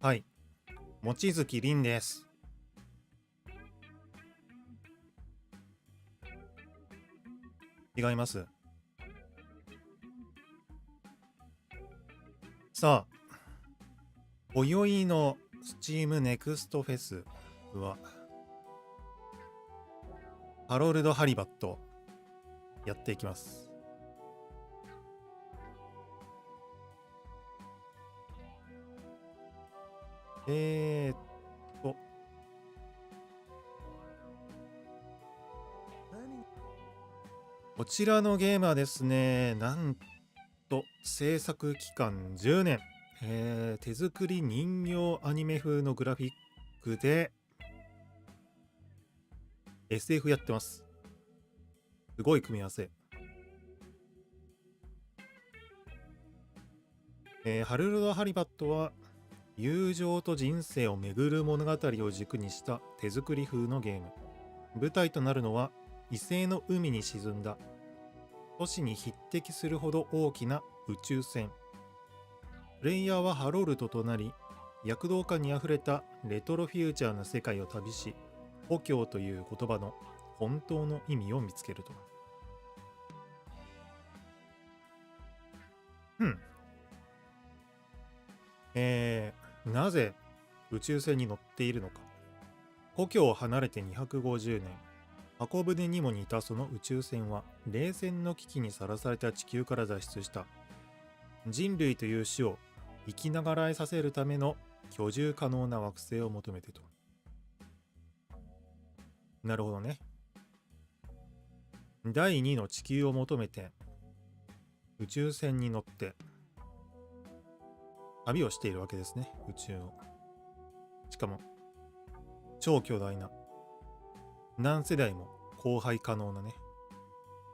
はい、望月凛です。違います。さあ、今宵のスチームネクストフェスは、ハロルド・ハリバットやっていきます。こちらのゲームはですね、なんと制作期間10年、手作り人形アニメ風のグラフィックで SF やってます。すごい組み合わせ。ハルルド・ハリバットは友情と人生をめぐる物語を軸にした手作り風のゲーム。舞台となるのは異星の海に沈んだ都市に匹敵するほど大きな宇宙船。プレイヤーはハロルドとなり、躍動感に溢れたレトロフューチャーな世界を旅し、故郷という言葉の本当の意味を見つけると。なぜ宇宙船に乗っているのか。故郷を離れて250年、箱舟にも似たその宇宙船は冷戦の危機にさらされた地球から脱出した人類という種を生きながらえさせるための居住可能な惑星を求めてと。なるほどね。第2の地球を求めて宇宙船に乗って旅をしているわけですね、宇宙を。しかも超巨大な何世代も荒廃可能なね、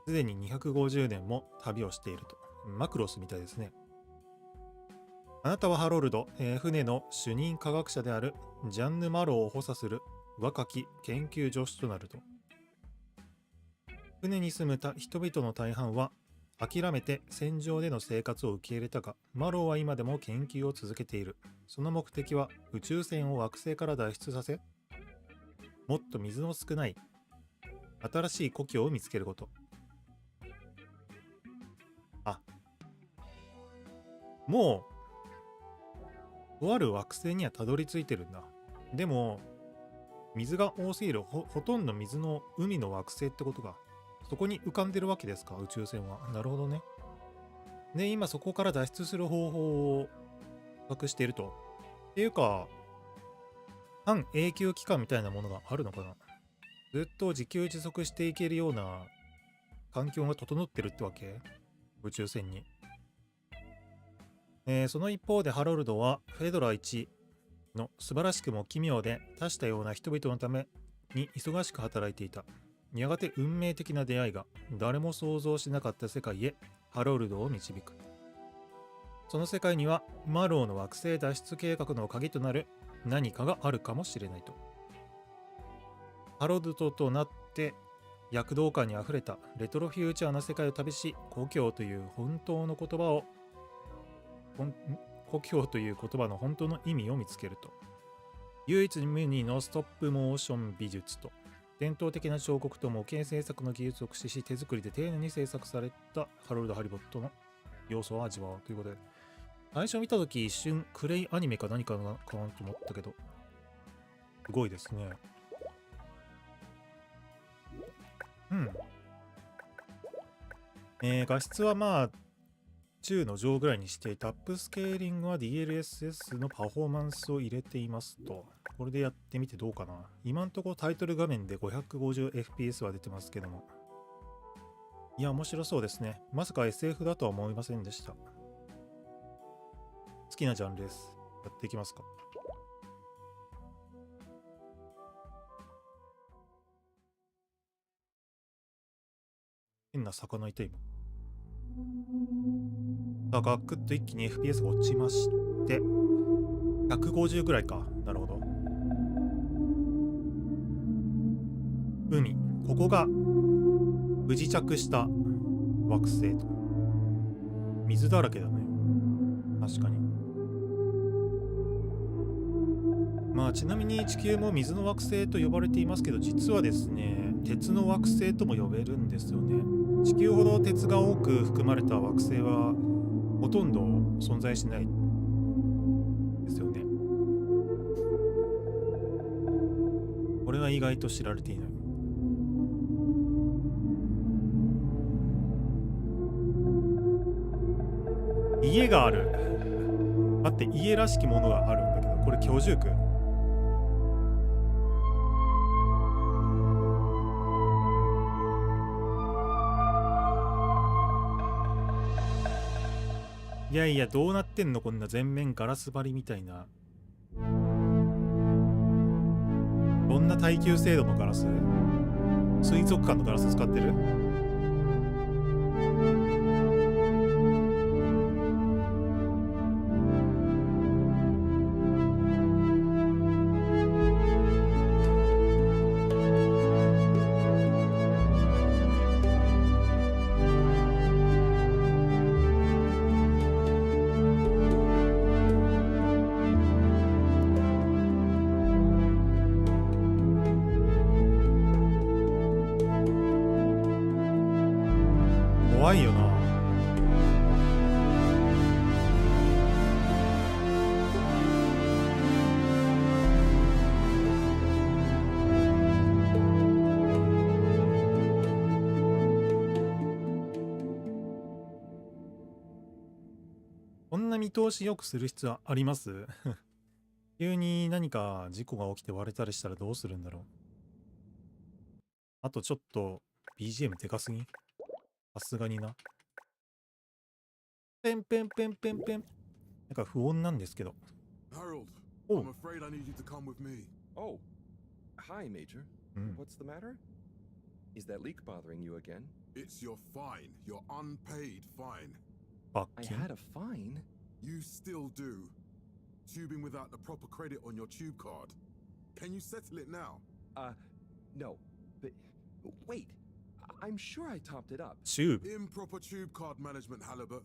すでに250年も旅をしていると。マクロスみたいですね。あなたはハロルド、船の主任科学者であるジャンヌ・マローを補佐する若き研究助手となると。船に住む人々の大半は諦めて戦場での生活を受け入れたが、マローは今でも研究を続けている。その目的は宇宙船を惑星から脱出させ、もっと水の少ない新しい故郷を見つけること。もうとある惑星にはたどり着いてるんだ。でも水が多すぎる ほとんど水の海の惑星ってことか。そこに浮かんでるわけですか、宇宙船は。なるほどね。で、今そこから脱出する方法を模索していると。っていうか、半永久期間みたいなものがあるのかな。ずっと自給自足していけるような環境が整ってるってわけ、宇宙船に。その一方でハロルドはフェドラ1の素晴らしくも奇妙で多したような人々のために忙しく働いていた。やがて運命的な出会いが誰も想像しなかった世界へハロルドを導く。その世界にはマローの惑星脱出計画の鍵となる何かがあるかもしれないと。ハロルドとなって躍動感にあふれたレトロフューチャーな世界を旅し、故郷という本当の言葉の本当の意味を見つけると。唯一無二のストップモーション美術と伝統的な彫刻と模型制作の技術を駆使し手作りで丁寧に制作されたハロルド・ハリボットの要素を味わうということで、最初見たとき一瞬クレイアニメか何かなと思ったけど、すごいですね。画質はまあ中の上ぐらいにしてタップスケーリングは DLSS のパフォーマンスを入れていますと。これでやってみてどうかな。今んとこタイトル画面で 550fps は出てますけども。いや、面白そうですね。まさか SF だとは思いませんでした。好きなジャンルです。やっていきますか。変な魚いた今。さあ、ガクッと一気に FPS が落ちまして、150ぐらいか。なるほど。海。ここが不時着した惑星と。水だらけだね。確かに。まあちなみに地球も水の惑星と呼ばれていますけど、実はですね、鉄の惑星とも呼べるんですよね。地球ほど鉄が多く含まれた惑星はほとんど存在しないですよね。これは意外と知られていない。家がある。待って、家らしきものがあるんだけど、これ居住区？いやいや、どうなってんのこんな全面ガラス張りみたいな。どんな耐久精度のガラス？水族館のガラス使ってる？怖いよな。こんな見通しよくする必要あります？急に何か事故が起きて割れたりしたらどうするんだろう。あとちょっと BGM でかすぎ？さすがにな。ペンペンペンペンペン。なんか不穏なんですけど。Harold, Oh. I'm afraid I need you to come with me. Oh, hi, Major. Mm. What's the matter? Is that leak bothering you again? It's your fine, your unpaid fine. I Fucking. had a fine. You still do. Tubing without the proper credit on your tube card. Can you settle it now? No. But wait, I'm sure I topped it up. Tube. Improper tube card management, Halibut.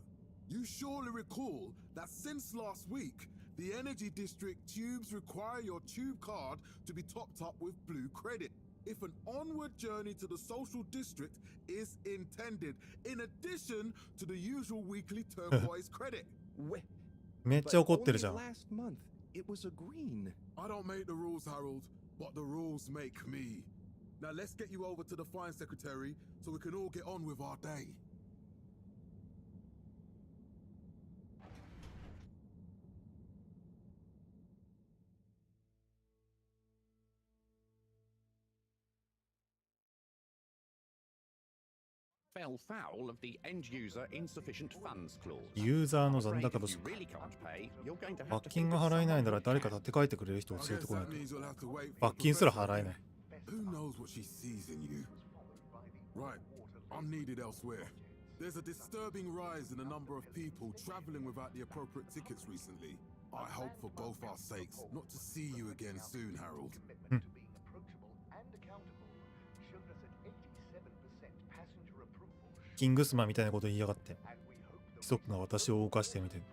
You surely recall that since last week, the Energy District tubes require your tube card to be topped up with blue credit if an onward journey to the social district is intended, in addition to the usual weekly turquoise credit. めっちゃ怒ってるじゃん。 Last month, it was a green. I don't make the rules, Harold, but the rules make me. Now let's get you over to the fine secretary so we can all get on with our day. Fell foul of the end user insufficient funds clause. ユーザーの残 Afraid 高 if 不 you 足。 really can't pay, you're going to have 罰 to 金 think が of 払えないな some ら other 誰か way. 立て替えてくれる人を I 連れて guess こない that と。 means we'll have to wait for 罰金すら払えない。 Who knows what she sees in you? Right, I'm needed elsewhere. There's a disturbing rise in the number of people traveling without the appropriate tickets recently. I hope for both our sakes not to see you again soon, Harold. キングスマンみたいなこと言いやがって。規則が私を動かしてるみたいな。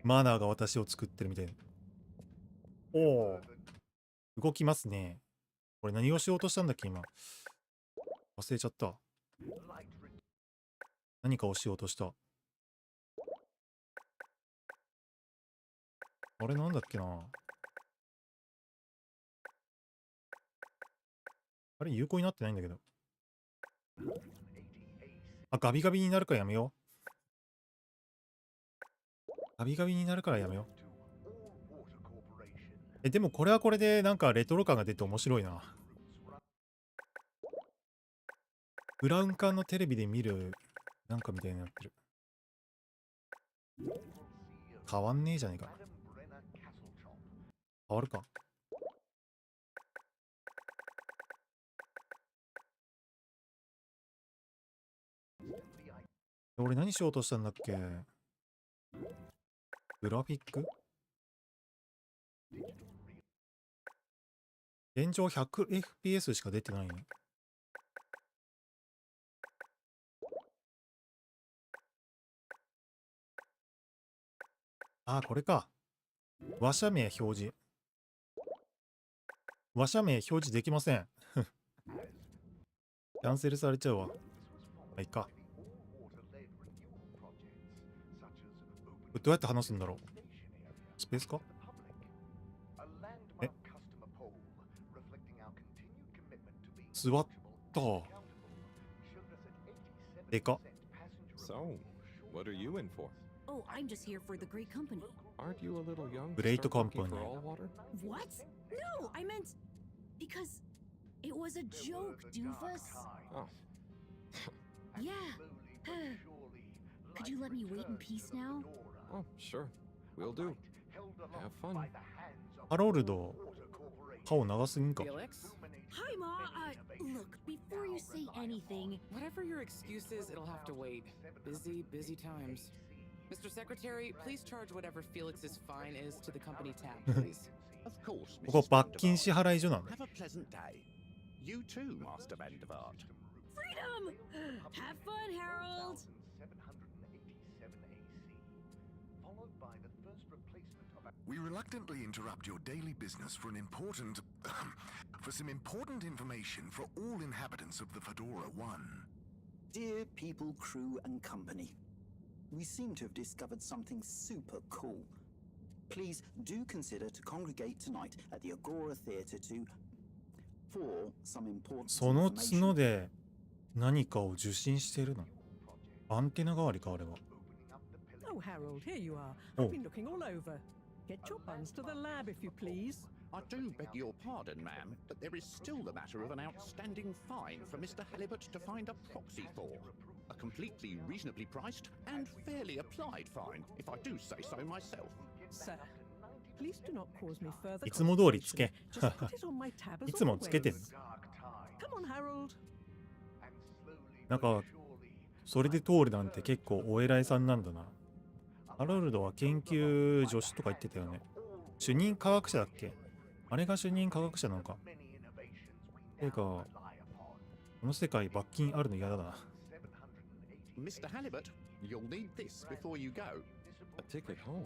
マナーが私を作ってるみたいな。おお。動きますね。これ何をしようとしたんだっけ今。忘れちゃった。何かをしようとした。あれなんだっけな。あれ有効になってないんだけど。あ、ガビガビになるからやめよう。ガビガビになるからやめよう。でもこれはこれでなんかレトロ感が出て面白いな。ブラウン管のテレビで見るなんかみたいになってる。変わんねえじゃねえか。変わるか。俺何しようとしたんだっけ。グラフィック現状 100fps しか出てないね。ああ、これか。話者名表示。話者名表示できません。キャンセルされちゃうわ。まあ、いいか。どうやって話すんだろう。スペースか。え、座った。でか。So, what are you in for? Oh, I'm just here for the great company. Aren't you a little young? Great to start working company. for all water? What? No, I meant because it was a joke, doofus. Oh, Yeah. Could you let me wait in peace now? oh, sure. Will do. Have fun. ハロルド、顔長すぎんか。 Felix? Hi, Ma. Look, before you say anything, Whatever your excuse is, it'll have to wait. Busy, busy times. Mr. Secretary, please charge whatever Felix's fine is to the company tab, please. Of course, ここ Mrs. 罰金 Vandervaart. 支払い所なの。 Have a pleasant day. You too, Master Vandervaart. freedom. Have fun, Harold. We reluctantly interrupt your daily business for some important information for all inhabitants of the Fedora 1. Dear people, crew, and company, we seem to have discovered something super cool. Please do consider to congregate tonight at the Agora Theatre for some important その information. 角で何かを受信してるの。アンテナ代わりか、あれは。 Oh, Harold, here you are. Oh. I've been looking all over. Get your buns to the lab, if you please. I do beg your pardon, ma'am, but there is still the matter of an outstanding fine for Mr. Halibut to find a proxy for. A completely reasonably priced and fairly applied fine, if I do say so myself. Sir, please do not cause me further いつも通りつ consternation. け。 Just put it on my tab as いつもつけてる。 Come on, Harold. なんか、それで通るなんて結構お偉いさんなんだな。ハロルドは研究助手とか言ってたよね。主任科学者だっけ。あれが主任科学者なのか。てか、この世界罰金あるの嫌だな。 Mr. Halibut, you'll need this before you go. A ticket home?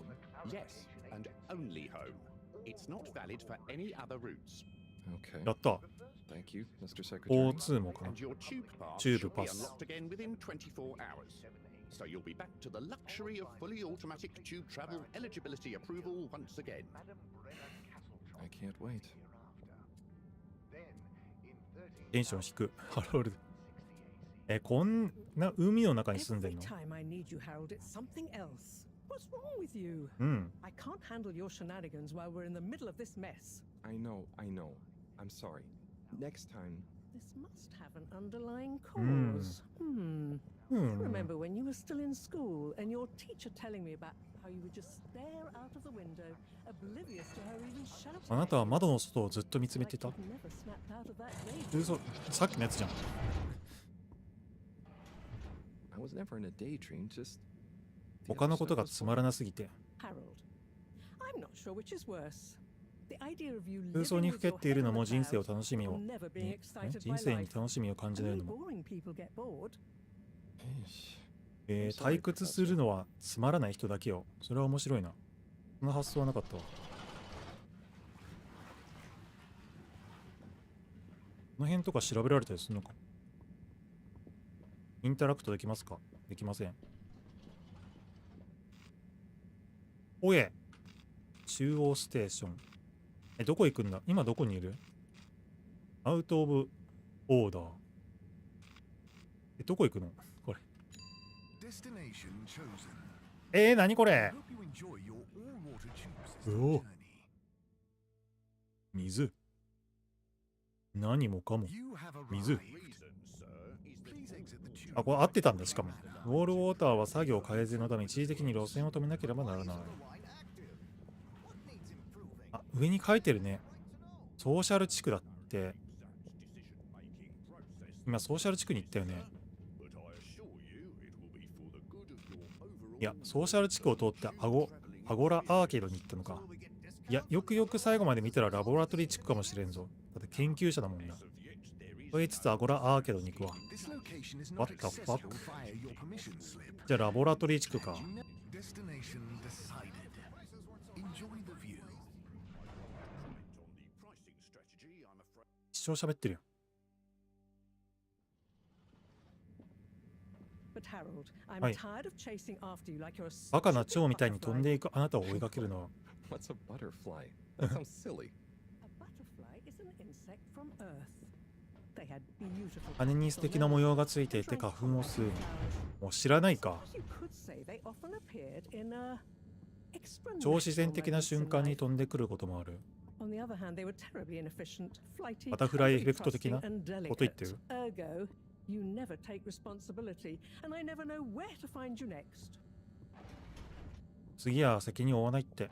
Yes, and only home. It's not valid for any other routes. Okay. やった。 Thank you, Mr. Secretary. O2 もかな。 And your tube pass Tube should be pass. unlocked again within 24 hours. So you'll be back to the luxury of fully automatic tube travel eligibility approval once again. I can't wait. テンション低く。ハロルド。こんな海の中に住んでん Every の。 time I need you, Harold, it's something else. What's wrong with you? うん。 I can't handle your shenanigans while we're in the middle of this mess. I know. I'm sorry. Next time. This must have an underlying Hmm. cause. I remember when you were still in school and your teacher telling me about how you would just stare out of the window, oblivious to her even shouting. あなたは窓の外をずっと見つめてた。 Like you'd never snapped out of that daydream. 嘘、さっきのやつじゃん。 I was never in a daydream, just. the 他の other こと side が was つまらなすぎて。 Harold, I'm not sure which is worse. The idea of you 空想 living に with ふけ your っている head の in も the 人生を clouds 楽しみを or never being に excited 人 by 生に life. 楽しみを感じれる Only のも、 boring people get bored. Eesh. 退屈するのはつまらない人だけよ。それは面白いな。その発想はなかったわ。この辺とか調べられたりするのか。インタラクトできますか？できません。おえ、中央ステーション。どこ行くんだ？今どこにいる？アウトオブオーダー。どこ行くの？これ。 Destination chosen. 何これ？ Hope you enjoy your all-water tube Oh. system journey. 水。何もかも。 You have 水。 arrived. Please exit the tube. あ、これ合ってたんだ、しかも。ウォールウォーターは作業改善のため一時的に路線を止めなければならない。あ、上に書いてるね。ソーシャル地区だって。今、ソーシャル地区に行ったよね。いや、ソーシャル地区を通ってアゴラアーケードに行ったのか。いや、よくよく最後まで見たらラボラトリー地区かもしれんぞ。だって研究者だもんな。と言いつつアゴラアーケードに行くわ。 This location is What not the fuck? accessible via your permission slip. じゃあラボラトリー地区か。 Destination decided. Enjoy the view. 生喋ってるよ。はい。バカな蝶みたいに飛んでいくあなたを追いかけるのは。What's a butterfly? That sounds silly. 羽に素敵な模様がついていて花粉を吸うの。もう知らないか。超自然的な瞬間に飛んでくることもある。バタフライエフェクト的なこと言ってる。次は責任を負わないって。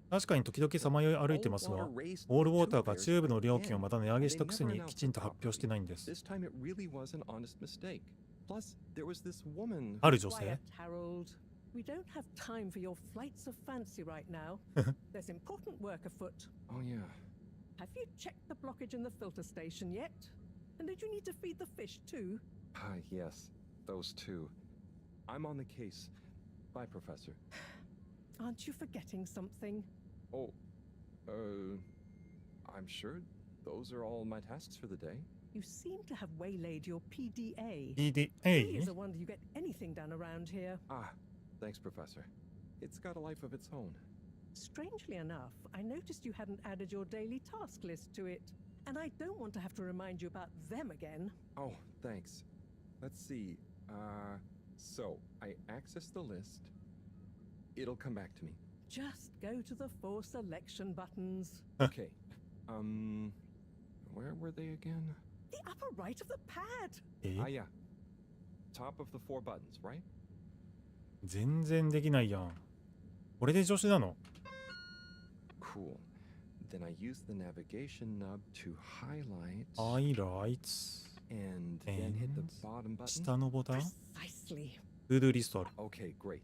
確かに時々さまよい歩いてますが、オールウォーターがチューブの料金をまた値上げしたくせにきちんと発表してないんです。ある女性We don't have time for your flights of fancy right now. There's important work afoot. Oh, yeah. Have you checked the blockage in the filter station yet? And did you need to feed the fish too? Yes, those two. I'm on the case. Bye, Professor. Aren't you forgetting something? Oh, I'm sure those are all my tasks for the day. You seem to have waylaid your PDA. PDA? It's a wonder you get anything done around here. Thanks, Professor. It's got a life of its own. Strangely enough, I noticed you hadn't added your daily task list to it. And I don't want to have to remind you about them again. Oh, thanks. Let's see. So, I access the list. It'll come back to me. Just go to the 4 selection buttons. Okay. Where were they again? The upper right of the pad. Yeah. Top of the 4 buttons, right? 全然できないやん。これで助手なの？ Cool. Then I use the navigation nub to highlight. Highlights. And then hit the bottom button. 下のボタン？ Precisely. トゥードゥリストある。Okay, great.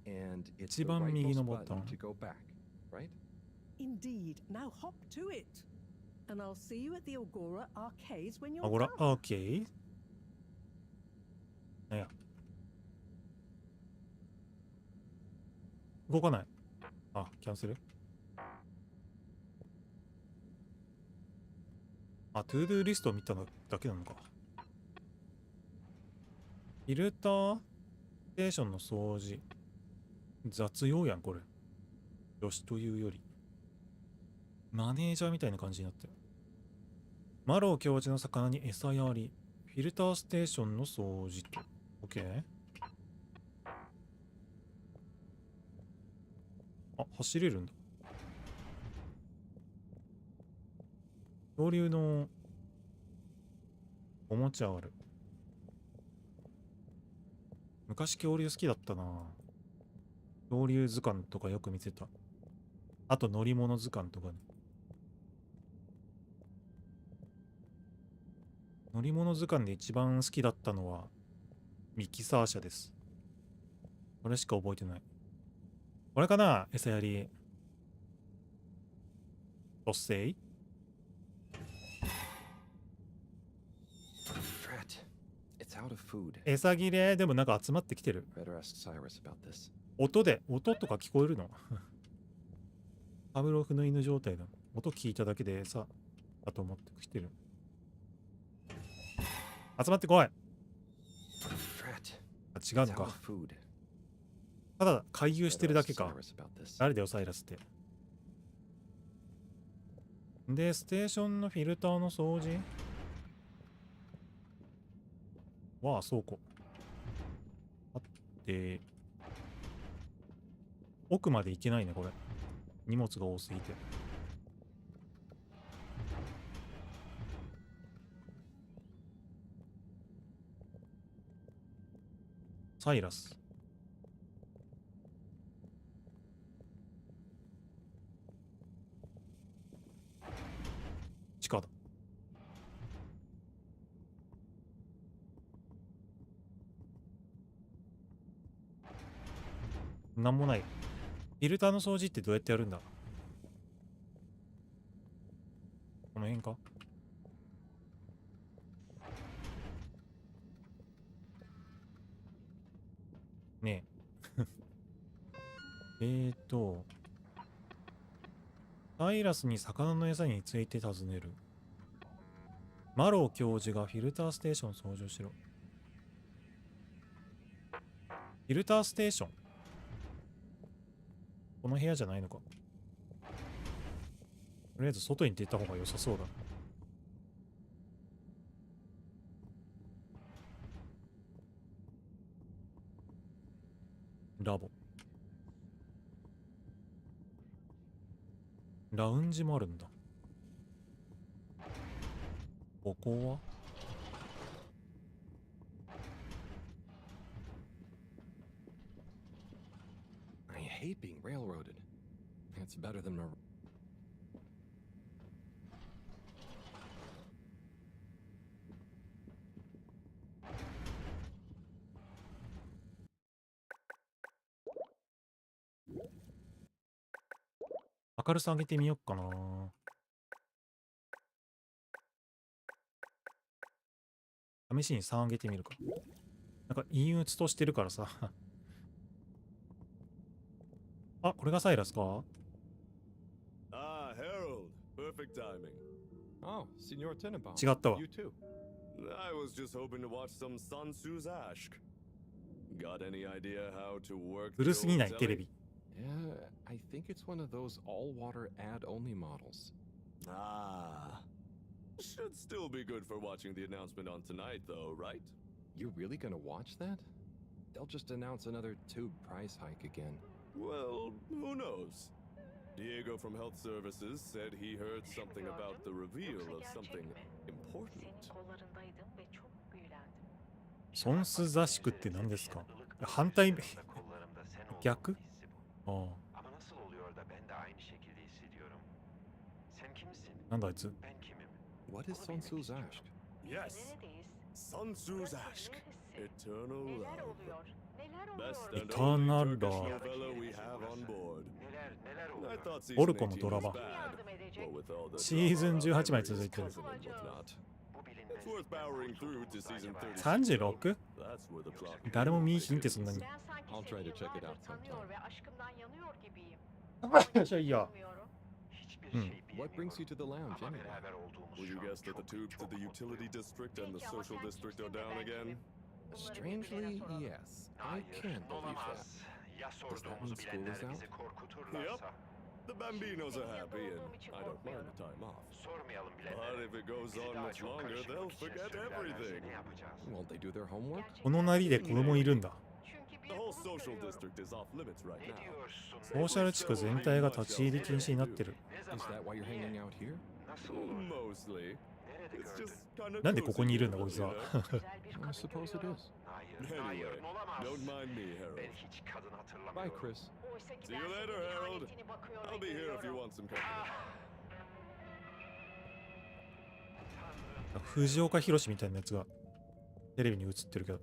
And it's 一 the 番右の rightmost ボタン。 button to go back, right? Indeed. Now hop to it. And I'll see you at the Agora Arcades when you're アゴラ done. アーケード？なんや。動かない。キャンセル。トゥードゥリストを見ただけなのか。フィルターステーションの掃除。雑用やん、これ。助手というより。マネージャーみたいな感じになってる。マロー教授の魚に餌やり。フィルターステーションの掃除と。OK？走れるんだ。恐竜のおもちゃある。昔恐竜好きだったな。恐竜図鑑とかよく見てた。あと乗り物図鑑とかね。乗り物図鑑で一番好きだったのはミキサー車です。これしか覚えてない。これかな、餌やり。突生？ It's out of food. 餌切れ。でもなんか集まってきてる。 Better ask Cyrus about this. 音とか聞こえるの？パブロフの犬状態だ。音聞いただけで餌だと思ってきてる。集まってこい。違うのか。ただ回遊してるだけか。誰だよサイラスって。でステーションのフィルターの掃除は倉庫あって、奥まで行けないねこれ。荷物が多すぎて。サイラス。地下だ。なんもない。フィルターの掃除ってどうやってやるんだ？この辺か？ねサイラスに魚の餌について尋ねる。マロー教授がフィルターステーションを掃除しろ。フィルターステーション、この部屋じゃないのか。とりあえず外に出た方が良さそうだ。ラボ。ラウンジもあるんだ。ここはI hate being railroaded. It's better than my... 明るさ上げてみよっかな。試しに3上げてみるか。なんか陰鬱としてるからさ。あ、これがサイラスか？ Ah, Harold. Perfect timing. Oh, Signor Tenenbaum. 違ったわ。 You too. I was just hoping to watch some Sun Tzu's Ashk. Got any idea how to work 古すぎないテレビ。Yeah, I think it's one of those all-water ad-only models. Ah. Should still be good for watching the announcement on tonight, though, right? You're really gonna watch that? They'll just announce another tube price hike again. Well, who knows? Diego from Health Services said he heard something about the reveal of something important. 損失座敷って何ですか？反対逆？ああ。なんだあいつ？ What is Sun Tzu's Ashk? Yes, Sun Tzu's Ashk. Eternal love. Best and Eternal only Turkish love. novella we have on board. I thought オ season ルコのドラ18マ was bad. What with all the シーズン drama 18まで続いてる。 and whatnot. It's worth powering through to season 36. 36？ That's where the plot 誰も見いひんってそんなに。 I'll try to check it out sometime. じゃあいいや。うん。 What brings you to the lounge anyway? Will you guess that the tubes to the utility district and the social district are down again? Strangely, yes. I can't believe that. Does that mean school is out? Yep. The Bambinos are happy and I don't mind the time off. But if it goes on much longer, they'll forget everything. Won't they do their homework? このなりで子供いるんだ。 The whole social district is off limits right now. ソーシャル地区全体が立ち入り禁止になってる。 Is that why you're hanging out here? Mostly. It's just kind of なんでここにいるんだこいつは。 I suppose it is. Anyway, don't mind me, Harold. Bye, Chris. See you later, Harold. I'll be here if you want some company. 藤岡弘みたいなやつがテレビに映ってるけど。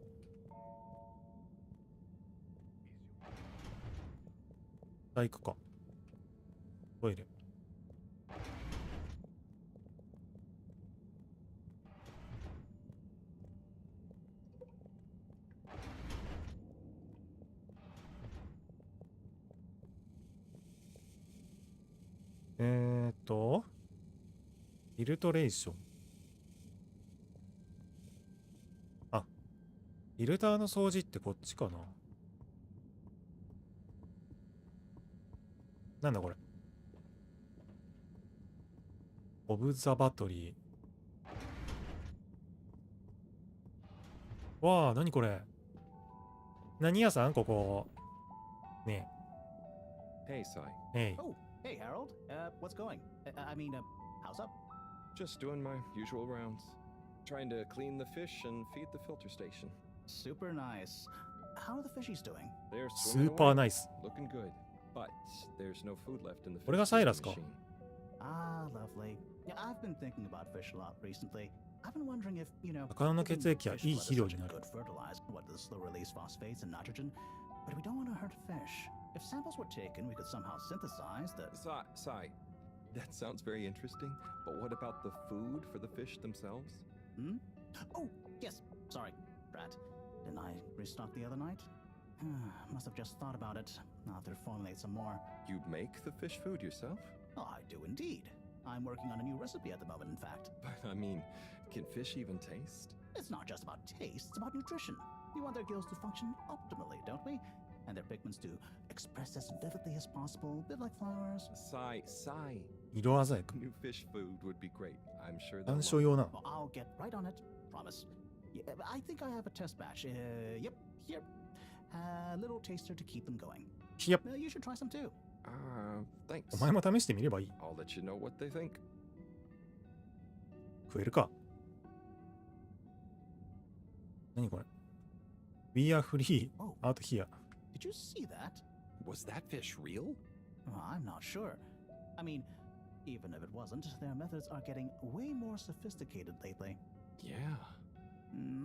体育館。トイレ。フィルトレーション。あ、フィルターの掃除ってこっちかな。なんだこれ。オブザバトリー。わあ、なにこれ。何屋さんここ。ね Hey, Sai. え。Oh, hey, Harold. What's going? How's up? Just doing my usual rounds. Trying to clean the fish and feed the filter station. Super nice. How are the fishies doing? They're ス swimming ーパー away, ナイス。 looking good. But there's no food left in the これが fish サイラ feeding スか。 machine. Ah, lovely. Yeah, I've been thinking about fish a lot recently. I've been wondering if, you know, 魚の血液はいい肥料になる。 good fertilizer, what the slow release phosphates and nitrogen, but we don't want to hurt fish. If samples were taken, we could somehow synthesize the. Sai, that sounds very interesting. But what about the food for the fish themselves? Hmm? Oh, yes. Sorry, Brad. Didn't I restock the other night? Must have just thought about it. I'll have to formulate some more. You make the fish food yourself? Oh, I do indeed. I'm working on a new recipe at the moment, in fact. But I mean, can fish even taste? It's not just about taste, it's about nutrition. We want their gills to function optimally, don't we? And their pigments to express as vividly as possible, a bit like flowers. Sigh. 色鮮やか。 New fish food would be great. I'm sure 鑑 they'll 賞用な。 Well, I'll get right on it. Promise. Yeah, I think I have a test batch. Yep, here. A little taster to keep them going. Yep. You should try some too. Thanks. お前も試してみればいい。 I'll let you know what they think. 食えるか。何これ ?We are free out here. Did you see that? Was that fish real? I'm not sure. I mean, even if it wasn't, their methods are getting way more sophisticated lately. Yeah.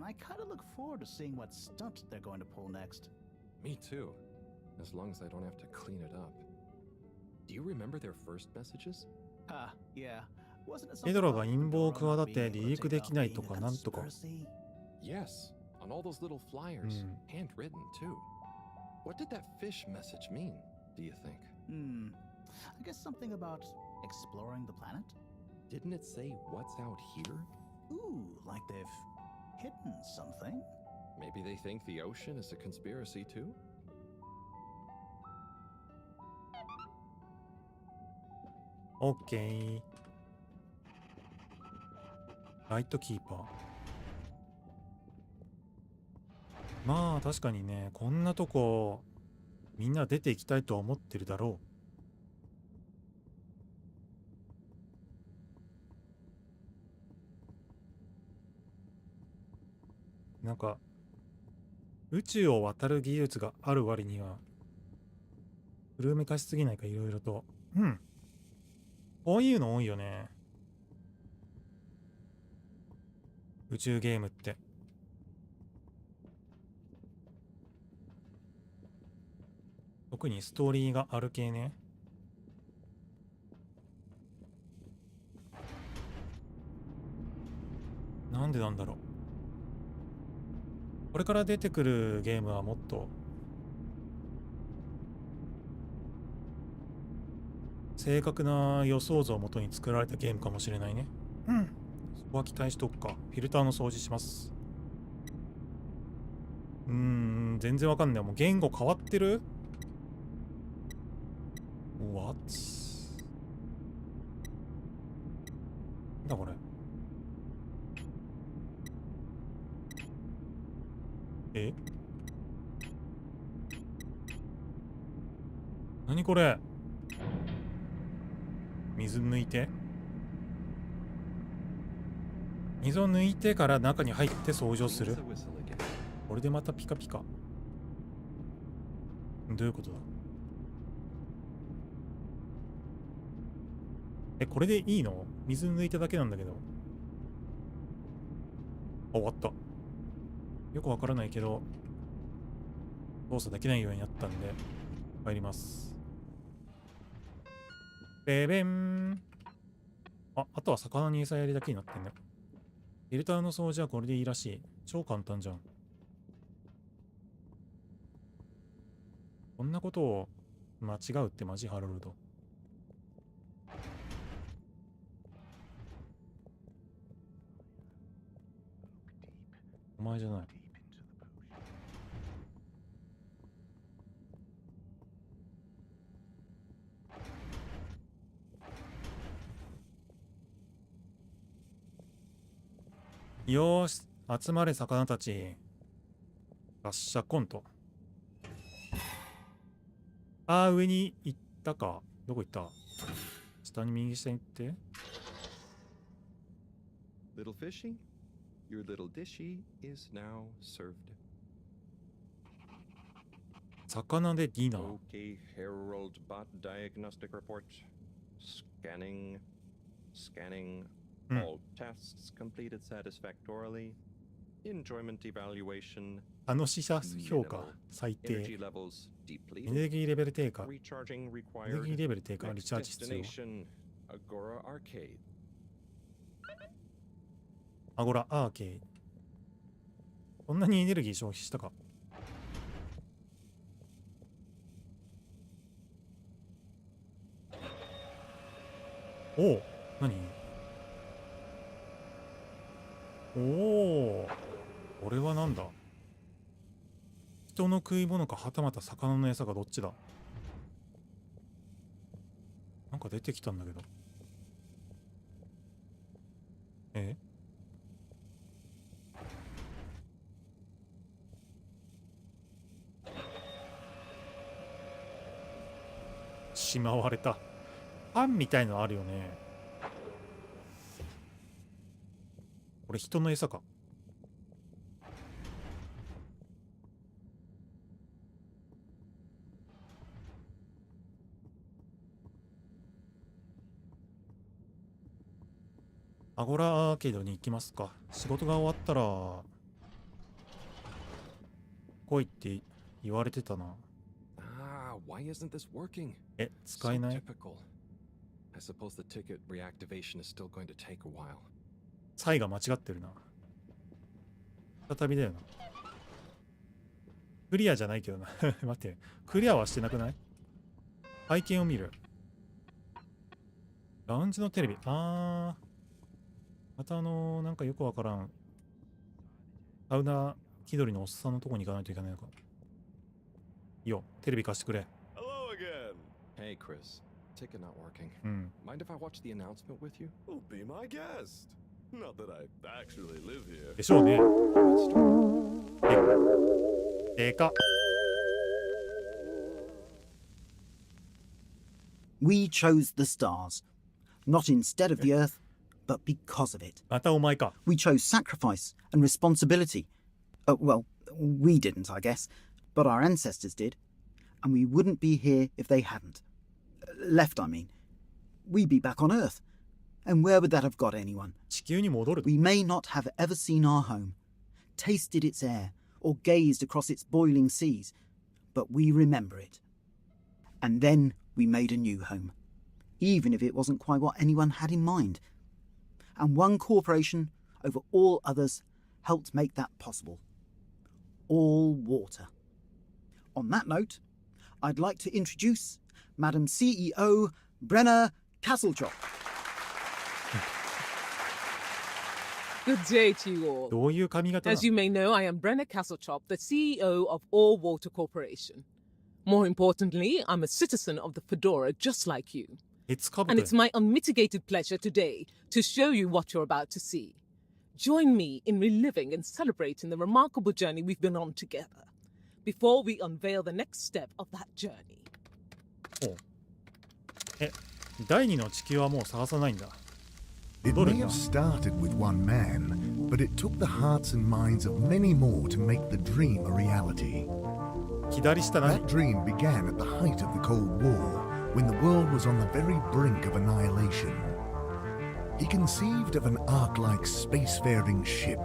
I kind of look forward to seeing what stunt they're going to pull next. Me too. As long as I don't have to clean it up. Do you remember their first messages? Yeah. Wasn't it ペドロが陰謀を企て離陸できないとかなんとか。 Yes, on all those little flyers, handwritten too. What did that fish message mean, do you think? I guess something about exploring the planet? Didn't it say what's out here? Ooh, like they've hidden something? Maybe they think the ocean is a conspiracy too? OK。ライトキーパー。まあ確かにね、こんなとこみんな出ていきたいとは思ってるだろう。なんか宇宙を渡る技術がある割には古めかしすぎないか、いろいろと。こういうの多いよね、宇宙ゲームって。特にストーリーがある系ね。なんでなんだろう。これから出てくるゲームはもっと正確な予想図をもとに作られたゲームかもしれないね。そこは期待しとくか。フィルターの掃除します。全然わかんない。もう言語変わってる？ What？ なんだこれ。何これ。水抜いて、水を抜いてから中に入って掃除をする。これでまたピカピカ。どういうことだ。これでいいの？水抜いただけなんだけど。終わった。よくわからないけど操作できないようになったんで帰ります。ベベン。あとは魚に餌やりだけになってんね。フィルターの掃除はこれでいいらしい。超簡単じゃん。こんなことを間違うってマジハロルド。お前じゃない。よーし、集まれ魚たち。発射コント。上に行ったか。どこ行った？下に右下に行って。Little fishy, your little dishy is now served. 魚でディナー。Okay, Harold bot diagnostic report. Scanning. All tests completed satisfactorily. Enjoyment evaluation. 楽しさ評価最低。エネルギーレベル低下。エネルギーレベル低下。リチャージ必要。アゴラアーケード。こんなにエネルギー消費したか。おお、何？おお、これはなんだ？人の食い物かはたまた魚の餌かどっちだ？なんか出てきたんだけど。しまわれた。パンみたいのあるよね。これ人の餌か。アゴラアーケードに行きますか。仕事が終わったら来いって言われてたな。Why isn't this working? 使えない。 So typical. I suppose the ticket reactivation is still going to take a while. サイが間違ってるな。再びだよな。クリアじゃないけどな。待って、クリアはしてなくない？背景を見る。ラウンジのテレビ。またなんかよくわからん。サウナ気取りのおっさんのとこに行かないといけないのか。いいよ、テレビ貸してくれ。Hello again. Hey, Chris. Ticket not working. Mind if I watch the announcement with you? Oh, be my guest. Not that I actually live here. でしょうね。でか。We chose the stars, not instead of the earth, but because of it. またお前か。 We chose sacrifice and responsibility. Well, we didn't, I guess, but our ancestors did, and we wouldn't be here if they hadn't. Left, I mean. We'd be back on Earth, and where would that have got anyone? 地球に戻る。 We may not have ever seen our home, tasted its air, or gazed across its boiling seas, but we remember it. And then we made a new home, even if it wasn't quite what anyone had in mind. And one corporation over all others helped make that possible. All water. On that note, I'd like to introduce Madam CEO Brenna Castlechock. Good day to you all. どういう髪型だ? As you may know, I am Brenna Castlechock, the CEO of All Water Corporation. More importantly, I'm a citizen of the Fedora just like you. And it's my unmitigated pleasure today to show you what you're about to see. Join me in reliving and celebrating the remarkable journey we've been on together before we unveil the next step of that journey. 第二の地球はもう探さないんだ。 It may have started with one man, but it took the hearts and minds of many more to make the dream a reality. 左下何? That dream began at the height of the Cold War, when the world was on the very brink of annihilation. He conceived of an ark-like spacefaring ship,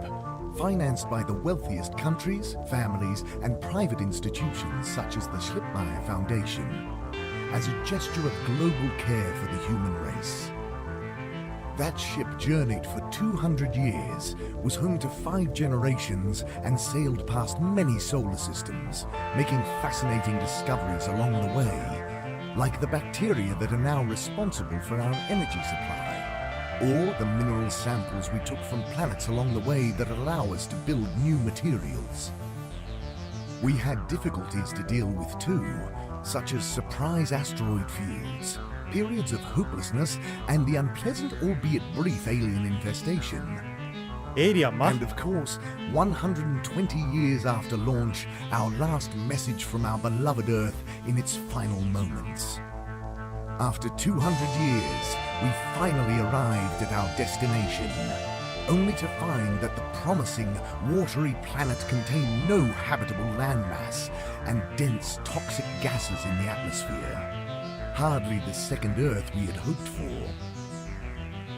financed by the wealthiest countries, families, and private institutions such as the Schlipmeyer Foundation, as a gesture of global care for the human race. That ship journeyed for 200 years, was home to 5 generations, and sailed past many solar systems, making fascinating discoveries along the way, like the bacteria that are now responsible for our energy supply, or the mineral samples we took from planets along the way that allow us to build new materials. We had difficulties to deal with too, such as surprise asteroid fields, periods of hopelessness, and the unpleasant albeit brief alien infestation. And of course, 120 years after launch, our last message from our beloved Earth in its final moments. After 200 years, we finally arrived at our destination, only to find that the promising, watery planet contained no habitable landmass and dense, toxic gases in the atmosphere. Hardly the second Earth we had hoped for.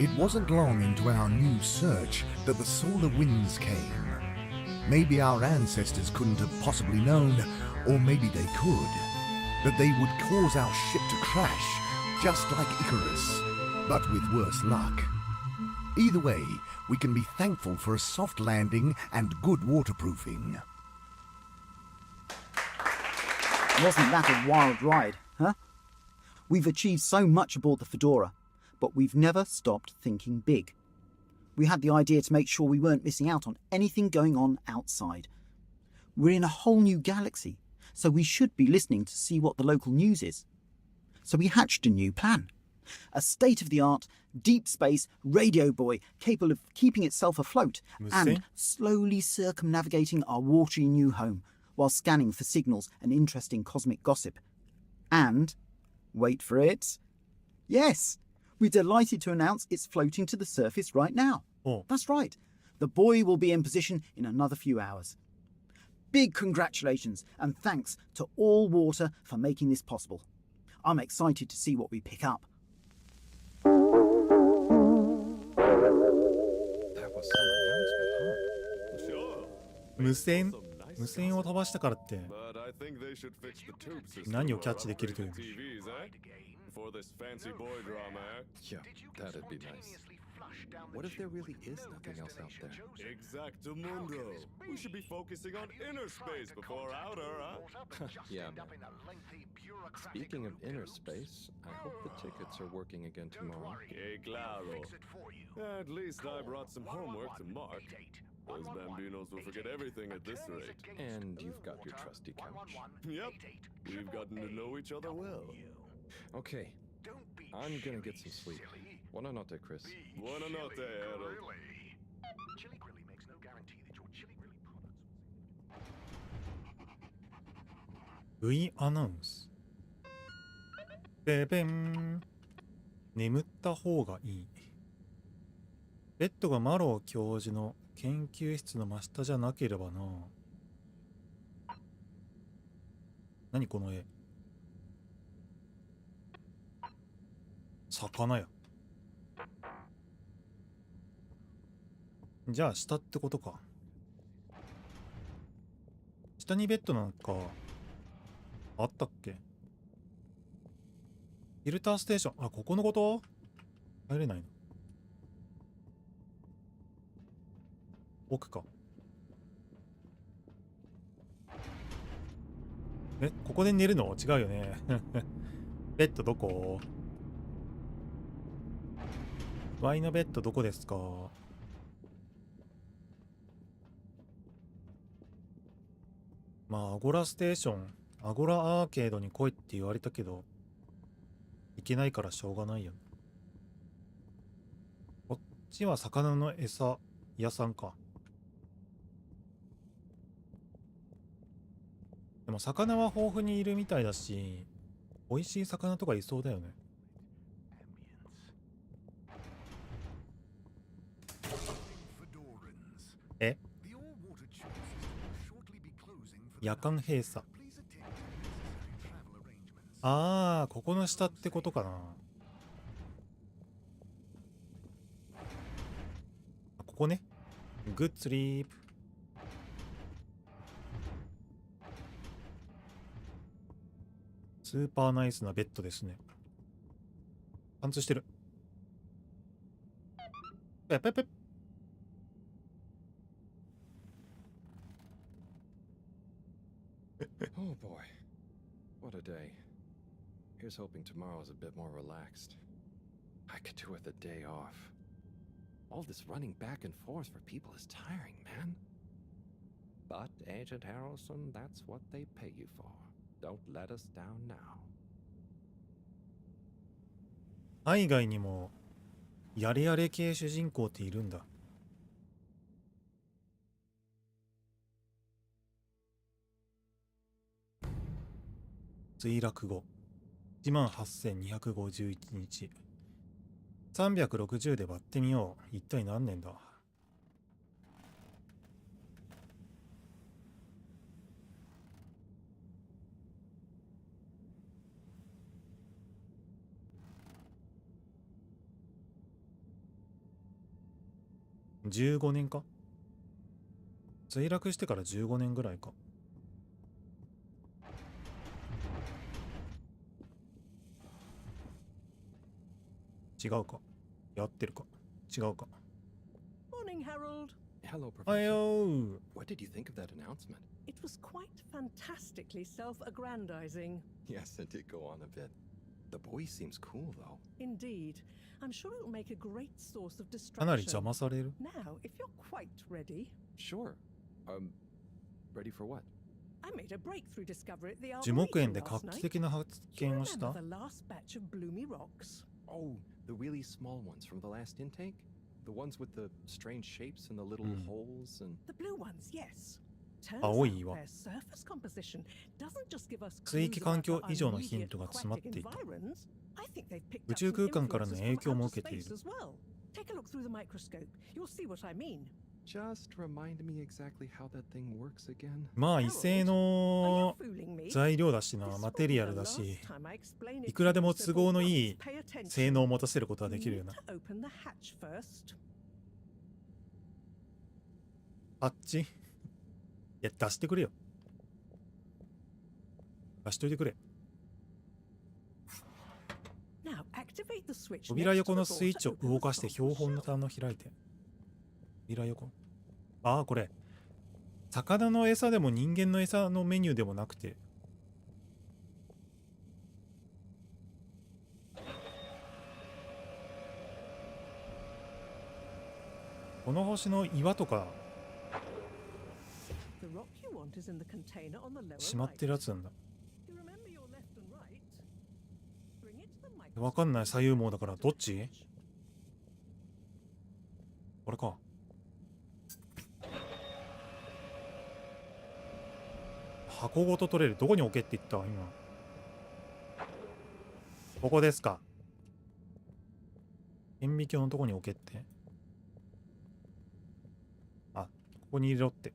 It wasn't long into our new search that the solar winds came. Maybe our ancestors couldn't have possibly known, or maybe they could, that they would cause our ship to crash, just like Icarus, but with worse luck. Either way, we can be thankful for a soft landing and good waterproofing. Wasn't that a wild ride, huh? We've achieved so much aboard the Fedora, but we've never stopped thinking big. We had the idea to make sure we weren't missing out on anything going on outside. We're in a whole new galaxy, so we should be listening to see what the local news is. So we hatched a new plan. A state-of-the-art, deep space radio buoy capable of keeping itself afloat and slowly circumnavigating our watery new home while scanning for signals and interesting cosmic gossip. And, wait for it, yes, we're delighted to announce it's floating to the surface right now. Oh. That's right. The buoy will be in position in another few hours. Big congratulations and thanks to All Water for making this possible. I'm excited to see what we pick up. That was some announcement, huh? Sure. 無線を飛ばしたからって But I think they should fix the tube system 何をキャッチできるという TVs, eh? For this fancy boy drama, eh? Yeah, that'd be nice. What if there really is nothing else out there? Exactamundo. We should be focusing on inner space before outer, huh? Yeah, man. Speaking of inner space, I hope the tickets are working again tomorrow. Que claro. At least I brought some homework to mark. Those bambinos will forget everything at this rate. And you've got your trusty couch. Yep. We've gotten to know each other well. Okay. I'm gonna get some sleep. Buona notte, Chris. Buona notte, Harold. V アナウンスベベン眠った方がいい。ベッドがマロー教授の研究室の真下じゃなければな。何この絵。魚や。じゃあ下ってことか。下にベッドなんかあったっけ？フィルターステーション。あ、ここのこと？入れないの？奥か。え、ここで寝るの？違うよね。ベッドどこ？ワイのベッドどこですか？まあ、アゴラステーション、アゴラアーケードに来いって言われたけど、行けないからしょうがないよね。こっちは魚の餌屋さんか。でも魚は豊富にいるみたいだし、美味しい魚とかいそうだよね。え？夜間閉鎖。ああ、ここの下ってことかな。ここね。グッドスリープ。スーパーナイスなベッドですね。パンツしてる。ペッペッペッ。Oh boy, what a day. Here's hoping tomorrow's a bit more relaxed. I could do with a day off. All this running back and forth for people is tiring, man. But, Agent Harrelson, that's what they pay you for. Don't let us down now. 海外にもやれやれ系主人公っているんだ。墜落後 18,251 日360で割ってみよう。一体何年だ。15年か。墜落してから15年ぐらいか。違うか。やってるか。違うか。Morning, Harold. Hello, Professor. おはよう。 What did you think of that announcement? It was quite fantastically self-aggrandizing. Yes, it did go on a bit. The buoy seems cool, though. Indeed. I'm sure it'll make a great source of かなり distraction. 邪魔される。 Now, if you're quite ready, Sure. Ready for what? I made a breakthrough discovery at the 樹木園 Arboretum で last 画期 night. 的な発 Do you 見をした。 remember the last batch of bloomy rocks? Oh, the really small ones from the last intake? The ones with the strange shapes and the little holes and... The blue ones, yes. Turns 青 out い岩。 their surface composition doesn't just give us 水域 clues 環 about 境 our 以上のヒン immediate トが詰まって aquatic いた。 environs. I think they've picked 宇 up 宙 some 空間からの influences 影響 from も outer 受けてい space る。 as well. Take a look through the microscope. You'll see what I mean. Just remind me exactly how that thing works again. まあ異性 Are の you fooling me? 材料だしな、 This マ will テ be リア the ルだし、 last time I explain it いくらで to も you, so 都合の for いい once, pay attention. 性能を持たせることは You できるよ need な。 to open the hatch first. あっちいや、出してくれよ。出しといてくれ。 Now activate the switch 扉 next 横 to の the スイッ door チ to を open 動 the かして sample 標本の shelf. 棚を開いて。扉横。ああ、これ。魚の餌でも人間の餌のメニューでもなくて。この星の岩とか The rock you want is in the container on the lower しまってる right. やつなんだ。 You remember your left and right? Bring it to the わかんない左右網だからどっち？これか。箱ごと取れる。どこに置けって言った今。ここですか。顕微鏡のとこに置けって。あ、ここに入れろって。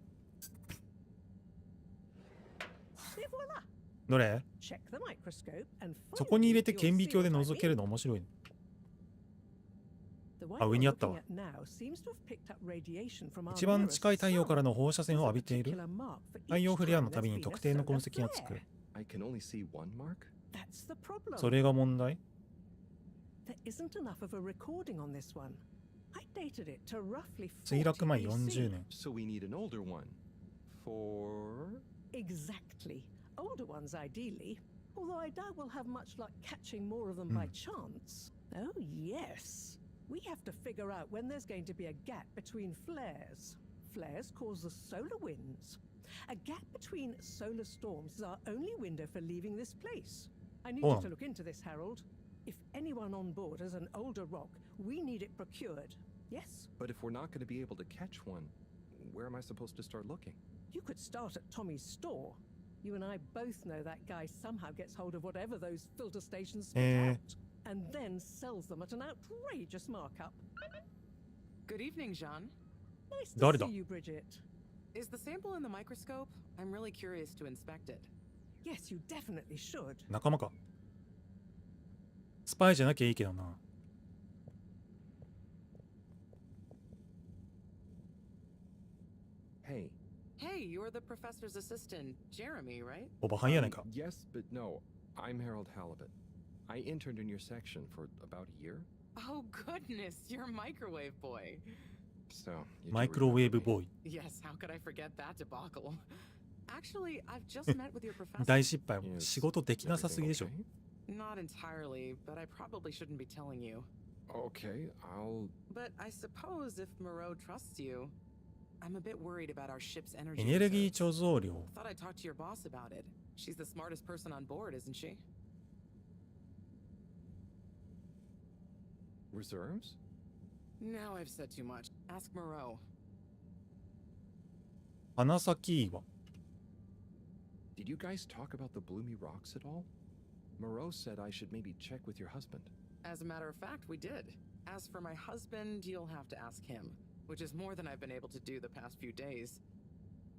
どれ？ Check the microscope and そこに入れて顕微鏡で覗けるの面白いね。 The あ、 one 上 you're にあったわ。 looking at now seems to have picked up radiation from our 一番 nearest 近い太陽から sun. の放射線を浴びている。 Particular mark for 太陽 each フレア time のたび there's に been 特 a 定の solar 痕跡がつく。 flare. I can only see one mark? That's the problem. それが問題？ There isn't enough of a recording on this one. I dated it to roughly 墜落前 40 40年。 So we need an older one. For... Exactly. Older ones, ideally. Although I doubt we'll have much luck catching more of them by chance. Oh, yes. We have to figure out when there's going to be a gap between flares. Flares cause the solar winds. A gap between solar storms is our only window for leaving this place. I need you to look into this, Harold. If anyone on board has an older rock, we need it procured. Yes? But if we're not going to be able to catch one, where am I supposed to start looking? You could start at Tommy's store. You and I both know that guy somehow gets hold of whatever those filter stations spit out, and then sells them at an outrageous markup. Good evening, Jean. Nice to 誰だ？ see you, Bridget. Is the sample in the microscope? I'm really curious to inspect it. Yes, you definitely should. 仲間か。スパイじゃなきゃいいけどな。Hey. Hey, you're the professor's assistant, Jeremy, right? おばはんやないか。 Yes, but no. I'm Harold Halibut. I interned in your section for about a year. Oh, goodness, you're microwave boy. So, you do マイクロウェーブ remember ボー me. イ。 Yes, how could I forget that debacle? Actually, I've just met with your professor. 大失敗。 Is 仕事できなさすぎでしょ。 everything Not entirely, but I probably shouldn't be telling you. okay? Okay, I'll... But I suppose if Moreau trusts you, I'm a bit worried about our ship's energy エネルギー reserves. 貯蔵量。 Thought I'd talk to your boss about it. She's the smartest person on board, isn't she? Reserves? Now I've said too much. Ask Moreau. 花咲岩。 Did you guys talk about the bloomy rocks at all? Moreau said I should maybe check with your husband. As a matter of fact, we did. As for my husband, you'll have to ask him, which is more than I've been able to do the past few days.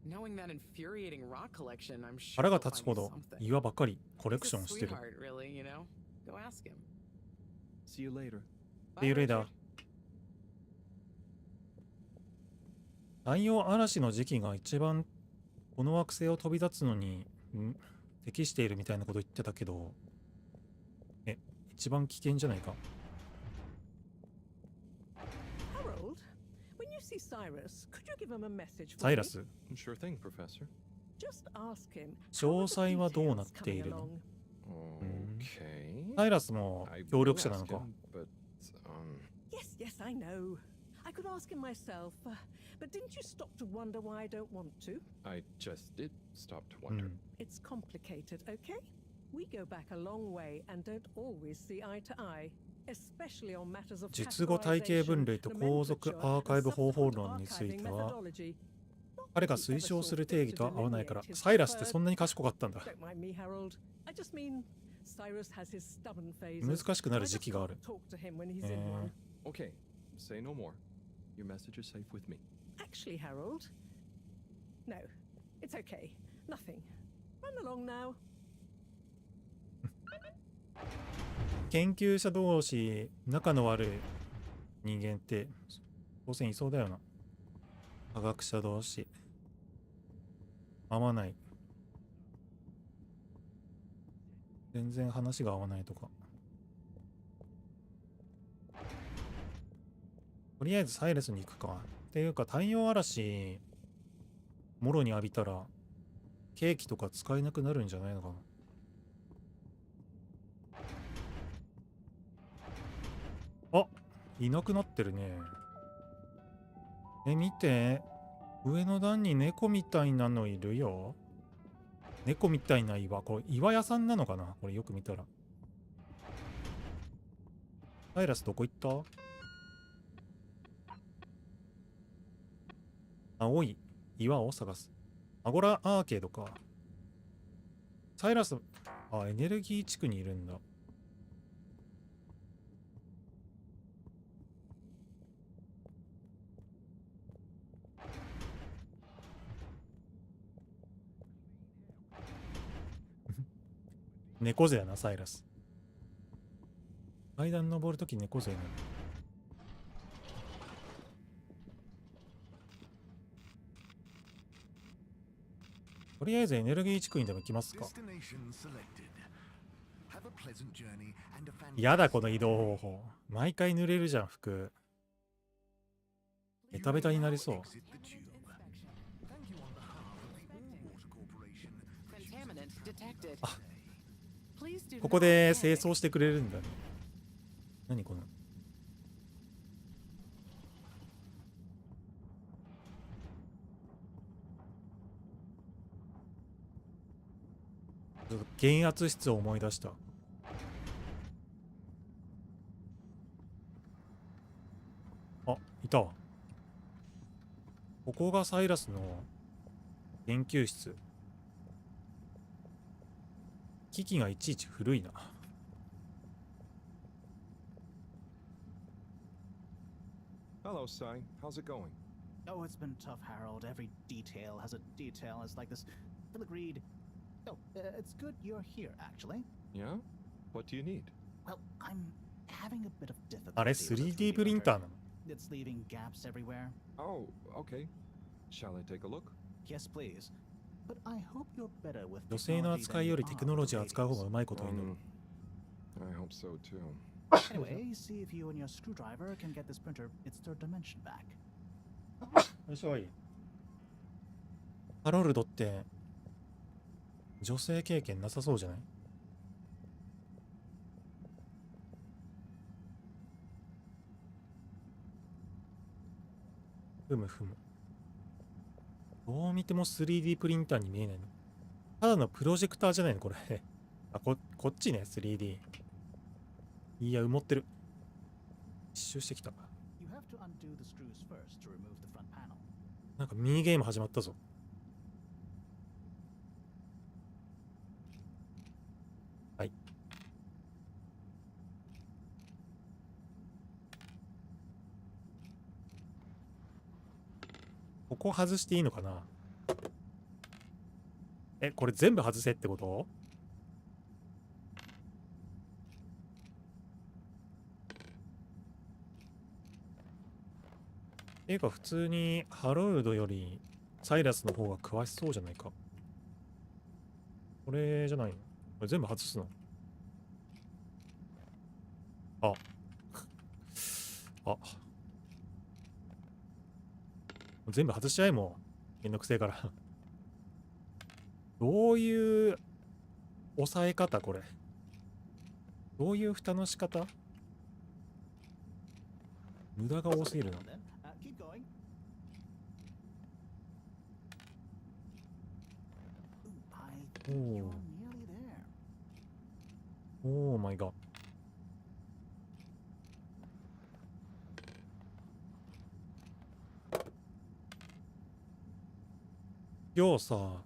Knowing that infuriating rock collection, I'm sure 腹が he'll 立つ find ほ me ど something. 岩ばっかりコレク He's ショ a ンしてる。 sweetheart, really, you know? Go ask him. See you later. See you Bye, later. Richard. 太陽嵐の時期が一番この惑星を飛び立つのに適しているみたいなこと言ってたけど、一番危険じゃないか。 Harold, when you see Cyrus, could you give him a message for サイ me? ラス、 Sure thing, Professor. Just ask him. 詳細はどうなっているの？ Okay. サイラスも協力者なのか。 Yes, yes, I know. I could ask him myself, but didn't you stop to wonder why I don't want to? I just did stop to wonder. It's complicated, okay? We go back a long way and don't always see eye to eye, especially on matters of 術後体系分類と後続アーカイブ方法論については彼が推奨する定義とは合わないから。サイラスってそんなに賢かったんだ。難しくなる時期がある。Okay, say no more. Your message is safe with me. Actually, Harold, no, it's okay. Nothing. Run along now. 研究者同士仲の悪い人間って当然いそうだよな。科学者同士合わない、全然話が合わないとか。とりあえずサイレスに行くか。っていうか太陽嵐もろに浴びたらケーキとか使えなくなるんじゃないのかな。あ、いなくなってるね。見て、上の段に猫みたいなのいるよ。猫みたいな岩。これ岩屋さんなのかな、これよく見たら。サイラスどこ行った？青い岩を探す。アゴラアーケードか。サイラス、あ、エネルギー地区にいるんだ。猫背やな、サイラス。階段登るとき猫背やな。とりあえずエネルギー地区にでも行きますか。やだ、この移動方法。毎回濡れるじゃん、服。ベタベタになりそう。あ、ここで清掃してくれるんだね。何この。減圧室を思い出した。あ、いたわ。ここがサイラスの研究室。機器がいちいち古いな。Hello, Sai. How's it going? Oh, it's been tough, Harold. Every detail has a detail. It's like this filigreed. Oh, it's good you're here, actually. Yeah? What do you need? Well, I'm having a bit of difficulty. あれ 3D プリンターなの？ It's leaving gaps everywhere. Oh, okay. Shall I take a look? Yes, please. But I hope you're better with 女性の扱いよりテクノロジーを扱う方がうまいことになる。I hope so too. Anyway, see if you and your screwdriver can get this printer its third dimension back. よし、おい。ハロルドって女性経験なさそうじゃない？ふむふむ。どう見ても 3D プリンターに見えないの。ただのプロジェクターじゃないのこれ。あ、こっちね、3D。いや、埋もってる。一周してきた。なんかミニゲーム始まったぞ。はい。ここ外していいのかな？これ全部外せってこと？ていうか普通にハロルドよりサイラスの方が詳しそうじゃないか。これじゃないの？これ全部外すの？あ。あ。全部外しちゃえ、もう。めんどくせえから。どういう抑え方これ。どういう蓋の仕方？無駄が多すぎるな。おーマイガー。今日さ、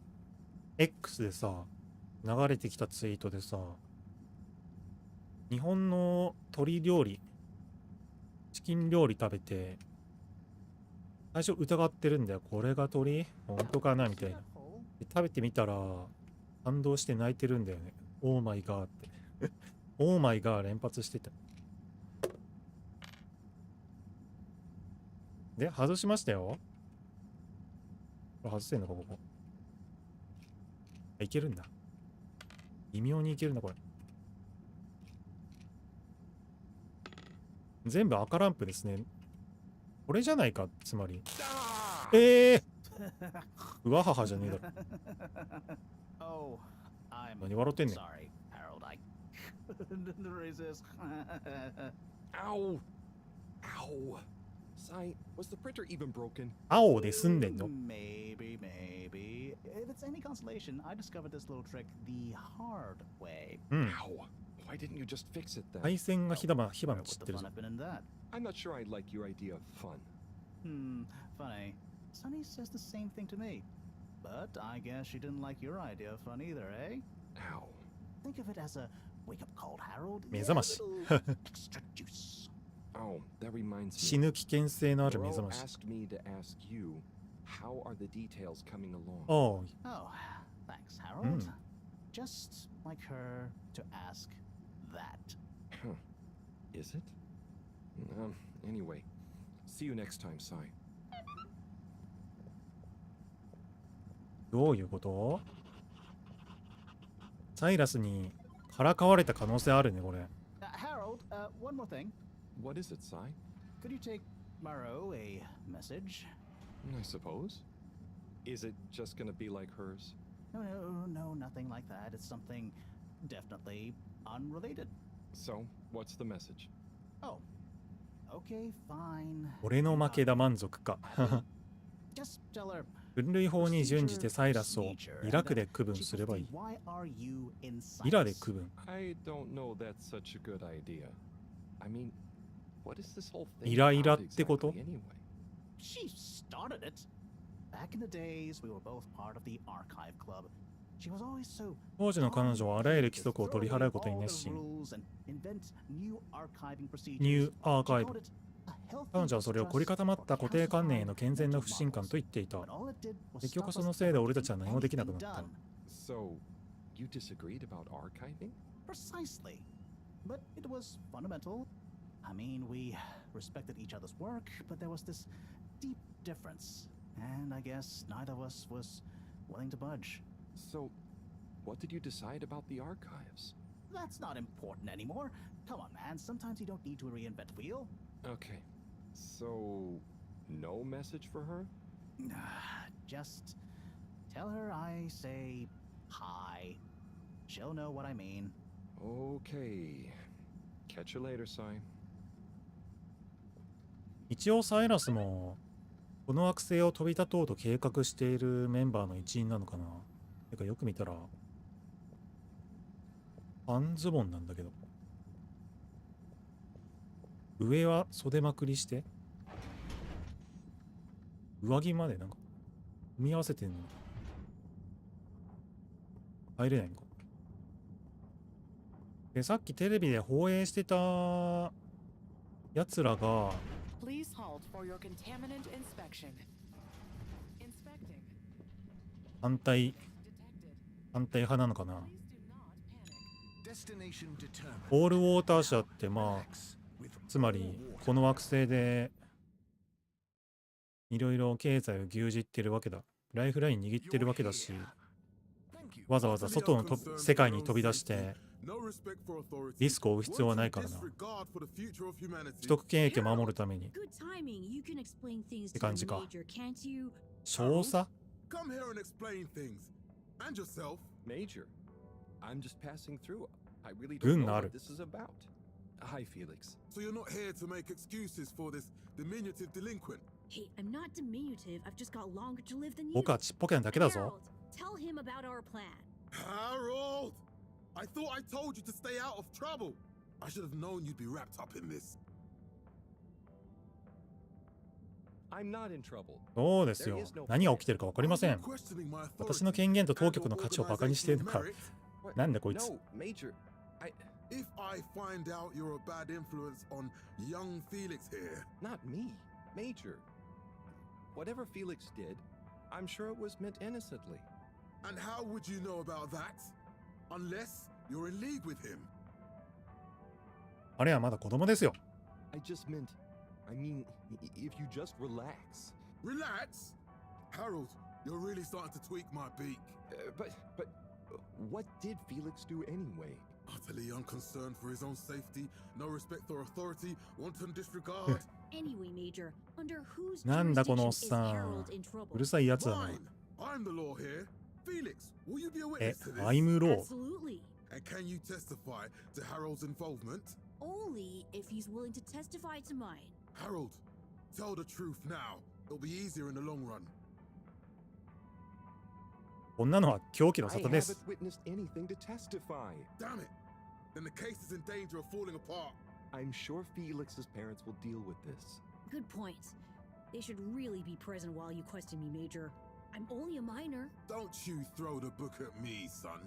X でさ、流れてきたツイートでさ、日本の鶏料理、チキン料理食べて、最初疑ってるんだよ。これが鶏？本当かなみたいな。で食べてみたら、感動して泣いてるんだよね。オーマイガーって。オーマイガー連発してた。で、外しましたよ。これ外せんのか、ここ。いけるんだ。微妙にいけるな、これ。全部赤ランプですね。これじゃないか、つまり。うわははじゃねえだろ。何笑ってんねん。Ow! Ow! Sai, was the printer even broken? 青で済んでんの？ Maybe. If it's any consolation, I discovered this little trick the hard way. Ow! Why didn't you just fix it then? 配線が火花散ってるぞ。 I'm not sure I like your idea of fun. Funny. Sunny says the same thing to me. But I guess she didn't like your idea of fun either, eh? Ow. Think of it as a wake-up call, Harold. 目覚まし。 Extra juice. Oh, that reminds me. 死ぬ危険性のある目覚まし。 asked me to ask you, how are the details coming along? Oh, thanks, Harold. Just like her to ask that. Huh. Is it? Anyway, see you next time, Sai. どういうこと？サイラスにからかわれた可能性あるね、これ。Harold, one more thing. What is it, Sai? Could you take Maro a message? I suppose. Is it just gonna be like hers? No, nothing like that. It's something definitely unrelated. So, what's the message? Oh, okay, fine. 俺の負けだ満足か。Just tell her. 分類法に準じてサイラスをイラクで区分すればいい。イラで区分。I don't know that's such a good idea. I mean, what is this whole thing? イライラってこと？ She started it. Back in the days, we were both part of the archive club. She was always so. 当時の彼女はあらゆる規則を取り払うことに熱心。ニューアーカイブ。彼女はそれを凝り固まった固定観念への健全な不信感と言っていた。結局そのせいで俺たちは何もできなくなった。So, you disagreed about archiving? Precisely. But it was fundamental. I mean, we respected each other's work, but there was this deep difference. And I guess neither of us was willing to budge. So, what did you decide about the archives? That's not important anymore. Come on, man. Sometimes you don't need to reinvent the wheel. Okay. So, no message for her? Just tell her I say hi. She'll know what I mean. Okay. Catch you later, Sai. 一応サイラスもこの惑星を飛び立とうと計画しているメンバーの一員なのかな。てかよく見たら半ズボンなんだけど、上は袖まくりして上着までなんか組み合わせてんの。入れないのか。でさっきテレビで放映してたやつらが反対派なのかな。オールウォーター社ってまあつまりこの惑星でいろいろ経済を牛耳ってるわけだ。ライフライン握ってるわけだし、わざわざ外の世界に飛び出してリスクを負う必要はないからな。既得権益を守るためにって感じか。少佐？ Major, I'm just passing through. I really don't 軍 know があ what る。 this is about. Hi, Felix. So you're not here to make excuses for this diminutive delinquent? Hey, I'm not diminutive. I've just got longer to live than you. 僕はちっぽけなだけだぞ。 Harold, tell him about our plan. Harold! I thought I told you to stay out of trouble. I should have known you'd be wrapped up in this. I'm not in trouble. そうですよ。何が起きてるか分かりません。 Questioning my 私 authority の権限と当局の価値をバカにしているのか。 What? なんだこいつ。 No, Major. If I find out you're a bad influence on young Felix here, Not me. Major. Whatever Felix did, I'm sure it was meant innocently. and how would you know about that? Unless you're in league with him. あれはまだ子供ですよ。 I mean, if you just relax. Relax? Harold, you're really starting to tweak my beak. But what did Felix do anyway? Utterly unconcerned for his own safety, no respect for authority, wanton disregard. Anyway, Major, under whose なんだこのおっ jurisdiction is さん。 Harold in trouble? うるさいやつだな。 Fine. I'm the law here. Felix, will you be a え witness to、this? I'm law。 Absolutely. And can you testify to Harold's involvement? Only if he's willing to testify to mine. Harold, tell the truth now. It'll be easier in the long run. こんなのは狂気の I 沙汰です。 haven't witnessed anything to testify. Damn it. Then the case is in danger of falling apart. I'm sure Felix's parents will deal with this. Good point. They should really be present while you question me, Major. I'm only a minor. Don't you throw the book at me, son.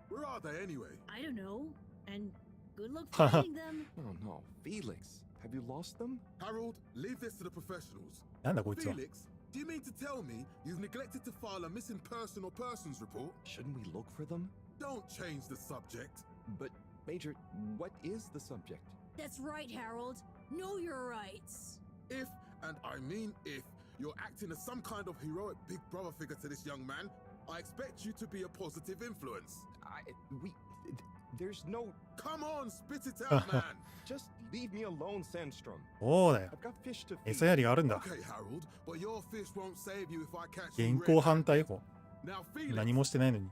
Where are they anyway? I don't know. And good luck finding them. Oh no, Felix, have you lost them? Harold, leave this to the professionals. なんだこいつは。 Felix, do you mean to tell me you've neglected to file a missing person or persons report? Shouldn't we look for them? Don't change the subject. But, Major, what is the subject? That's right, Harold. Know your rights. If, and I mean if, you're acting as some kind of heroic big brother figure to this young man, I expect you to be a positive influence. There's no... Come on, spit it out, man. Just leave me alone, Sandstrom. そうだよ。 I've got fish to 餌 feed. やりがあるんだ。 Okay, Harold, but your fish won't save you if I catch you 現行 red-handed. 犯逮捕。 Now, Felix, 何もしてないのに。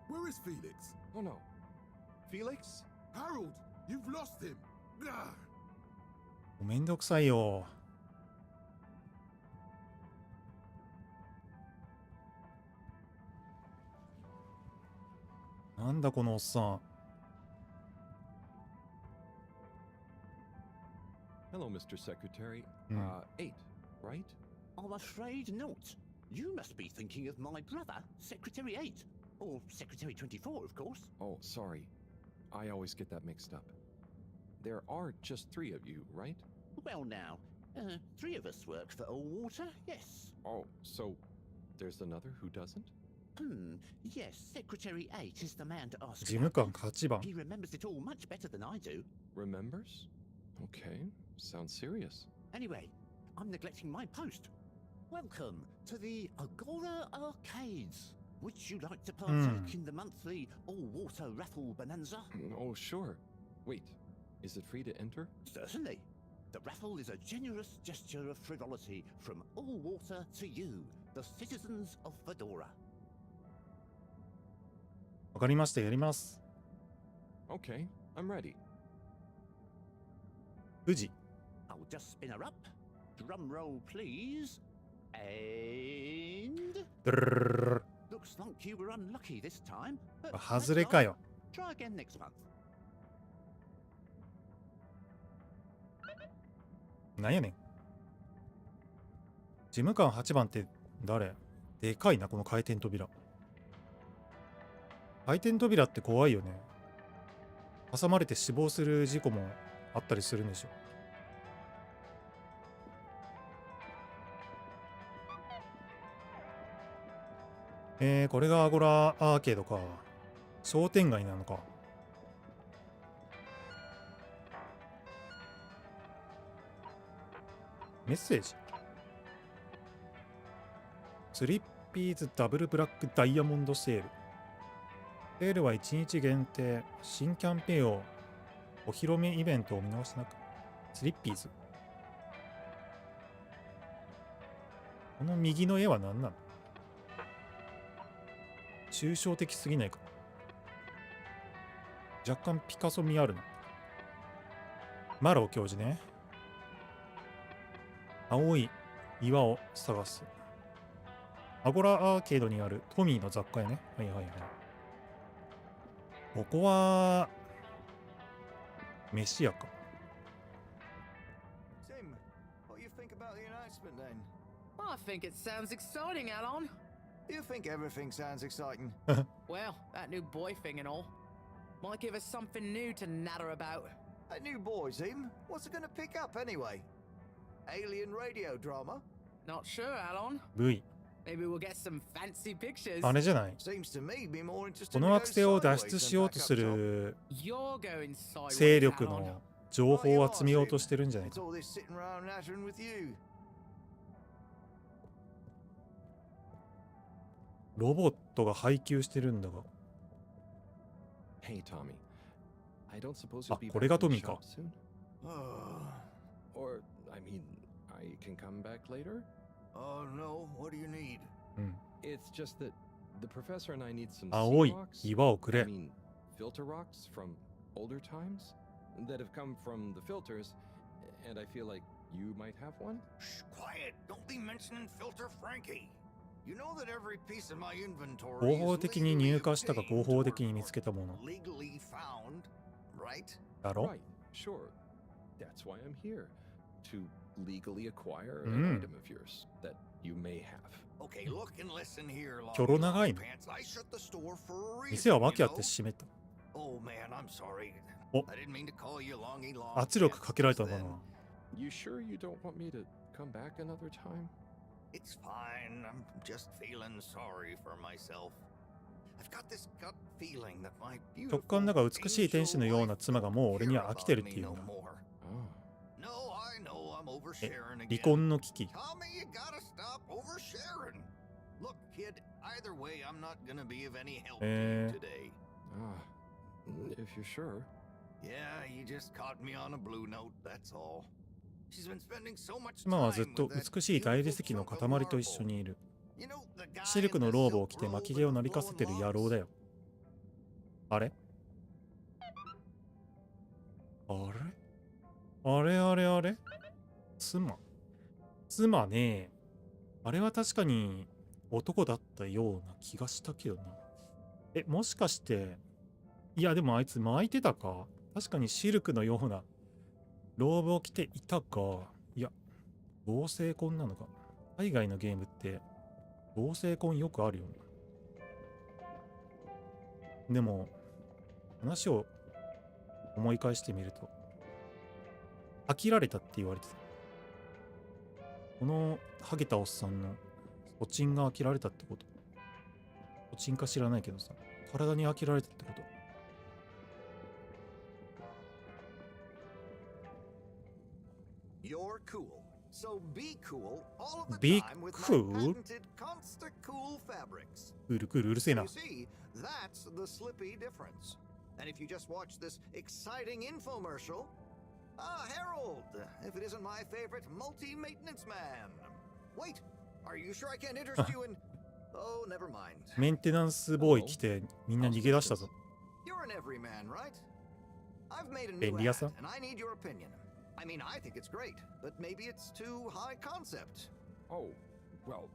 where is Felix? Oh no. Felix? Harold, you've lost him. Gah. めんどくさいよ。なんだこのおっさん。 Hello, Mr. Secretary. 8, right? I'm afraid not. You must be thinking of my brother, Secretary 8. Or Secretary 24, of course. Oh, sorry. I always get that mixed up. There are just 3 of you, right? Well now, 3 of us work for Allwater, yes. Oh, so there's another who doesn't? Yes, Secretary 8 is the man to ask. 事務官8番。 He remembers it all much better than I do. Remembers? Okay, sounds serious. Anyway, I'm neglecting my post. Welcome to the Agora Arcades. Would you like to partake in the monthly all-water raffle bonanza? Oh, sure. Wait, is it free to enter? Certainly. The raffle is a generous gesture of frivolity from Allwater to you, the citizens of Fedora. わかりました。やります。 Okay, I'm ready. 富士。 I'll just spin her up. Drum roll, please. And... ドゥルルルルル Looks like you were unlucky this time. But 外れかよ。 try again next month. なんやねん。事務官8番って誰？でかいな、この回転扉。回転扉って怖いよね。挟まれて死亡する事故もあったりするんでしょ。これがアゴラアーケードか。商店街なのか。メッセージ。スリッピーズダブルブラックダイヤモンドセール。セールは1日限定。新キャンペーンをお披露目イベントを見逃しなく。スリッピーズ。この右の絵は何なの？抽象的すぎないか。若干ピカソ味あるの。マロー教授ね。青い岩を探す。アゴラアーケードにあるトミーの雑貨屋ね。はいはいはい。ここは飯屋か。Sim, what do you think about the announcement then? I think it sounds exciting, Alon. Do you think everything sounds exciting? Well, that new boy thing and all. Might give us something new to natter about. A new boy, Sim? What's it gonna pick up anyway? Alien radio drama? Not sure, Alon. V。Maybe we'll get some fancy pictures. あれじゃない。 Seems to me be more interesting この惑星を脱出しようとする You're going sideways, 勢力 Alon. の情報を集めようとしてるんじゃない It's か。 all this sitting around nattering with you. ロボットが配給してるんだが。 Hey, Tommy. I don't suppose あ、 you'll be これが back ト in ミ the ーか。 shop soon? Or, I mean, I can come back later? Oh no, what do you need? うん。 It's just that the professor and I need some 青 sea い rocks. 岩をく I れ。 mean, filter rocks from older times that have come from the filters, and I feel like you might have one. Shh, quiet. Don't be mentioning Filter Frankie. You know that every piece of my inventory 合 is 法的に legally 入荷したか obtained 合法 or 的に見つけたもの legally found, right? だろ Right, sure. That's why I'm here. To legally acquire Mm. an item of yours that you may have. Okay, look and listen here, キョロ長いの。 Pants. I shut the store for a 店は reason, 訳あ you って know? 閉めた。 Oh man, I'm sorry. お、 I didn't mean to call you longy long. 圧力かけられたのかな。 You sure you don't want me to come back another time? It's fine. I'm just feeling sorry for myself. I've got this gut feeling that my 直感だが美しい天使のような妻がもう俺には飽きてるっていうんだ。 No, I know I'm え、 oversharing 離 again. 婚の危機。 Tommy, you gotta stop oversharing. Look, kid, either way, I'm not gonna be of any help to you today. If you're sure. Yeah, you just caught me on a blue note, that's all. She's been spending so much 妻はずっ time と with that 美しい大理 beautiful 石の chunk of 塊と一緒 marble. にいる。 You know, the guy シルク in の the ローブを silk 着て robe 巻き毛を and な the びかせてる glowing 野郎 locks? だよ。あれあれあれあれあれ妻ね。あれは確かに男だったような気がしたけどな。え、もしかして、いやでもあいつ巻いてたか。確かにシルクのようなローブを着ていたか。いや、同性婚なのか。海外のゲームって同性婚よくあるよね。でも、話を思い返してみると、飽きられたって言われてた。このハゲたおっさんのおちんが飽きられたってこと。おちんか知らないけどさ、体に飽きられたってこと。You're cool. So be cool all of the Be time with cool? my patented Consta Cool fabrics. クールクールうるせえな You。see, that's the slippy difference. And if you just watch this exciting infomercial, Harold, if it isn't my favorite multi-maintenance man. Wait, are you sure I can't interest you in... Oh, never mind. メンテナンスボーイ来てみんな逃げ出したぞ。 You're an everyman, right? I've made a 便 new 利屋 ad, さん and I need your opinion. I mean, I think it's great, but maybe it's too high concept. Oh, well,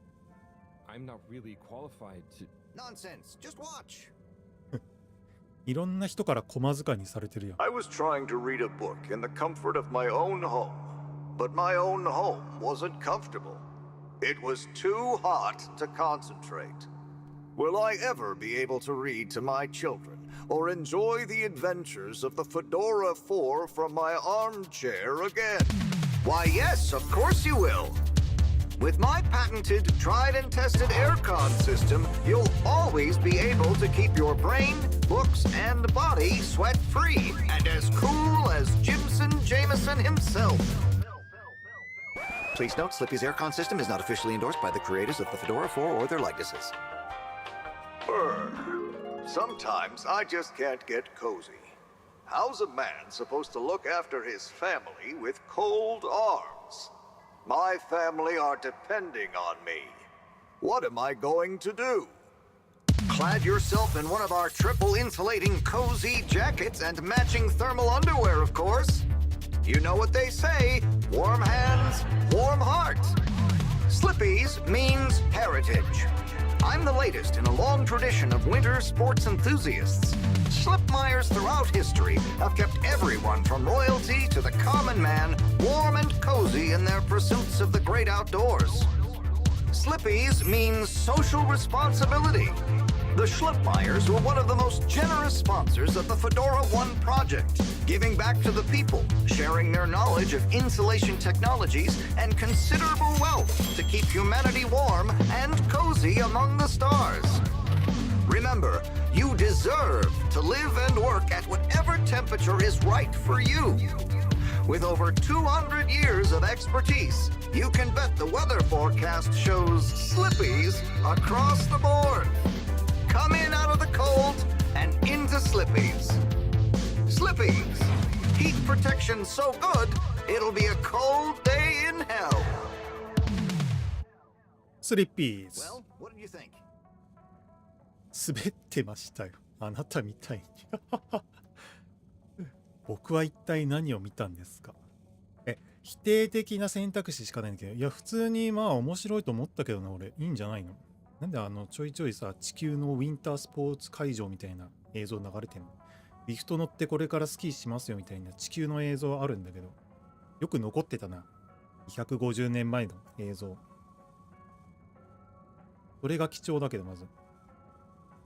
I'm not really qualified to. Nonsense. Just watch. いろんな人から駒使いにされてるよ。 I was trying to read a book in the comfort of my own home, but my own home wasn't comfortable. It was too hot to concentrate. Will I ever be able to read to my children or enjoy the adventures of the Fedora 4 from my armchair again? Why, yes, of course you will. With my patented, tried and tested aircon system, you'll always be able to keep your brain, books, and body sweat-free and as cool as Jimson Jameson himself. Please note, Slippy's aircon system is not officially endorsed by the creators of the Fedora 4 or their likenesses. Sometimes I just can't get cozy. How's a man supposed to look after his family with cold arms? My family are depending on me. What am I going to do? clad yourself in one of our triple insulating cozy jackets and matching thermal underwear, of course. You know what they say, warm hands, warm heart. Slippies means heritage. I'm the latest in a long tradition of winter sports enthusiasts. Slipmeyers throughout history have kept everyone from royalty to the common man warm and cozy in their pursuits of the great outdoors. Slippies means social responsibility. The Schlipmeyers were one of the most generous sponsors of the Fedora 1 project, giving back to the people, sharing their knowledge of insulation technologies and considerable wealth to keep humanity warm and cozy among the stars. Remember, you deserve to live and work at whatever temperature is right for you. With over 200 years of expertise, you can bet the weather forecast shows Slippies across the board. Come in out of the cold and into Slippies. Slippies. Heat protection so good, it'll be a cold day in hell. Slippies. Well, what did you think? 滑ってましたよ。あなたみたいに。僕は一体何を見たんですか？否定的な選択肢しかないんだけど、いや、普通にまあ面白いと思ったけどな、俺。いいんじゃないの？なんでちょいちょいさ、地球のウィンタースポーツ会場みたいな映像流れてんの？リフト乗ってこれからスキーしますよみたいな地球の映像あるんだけど、よく残ってたな。250年前の映像。それが貴重だけど、まず。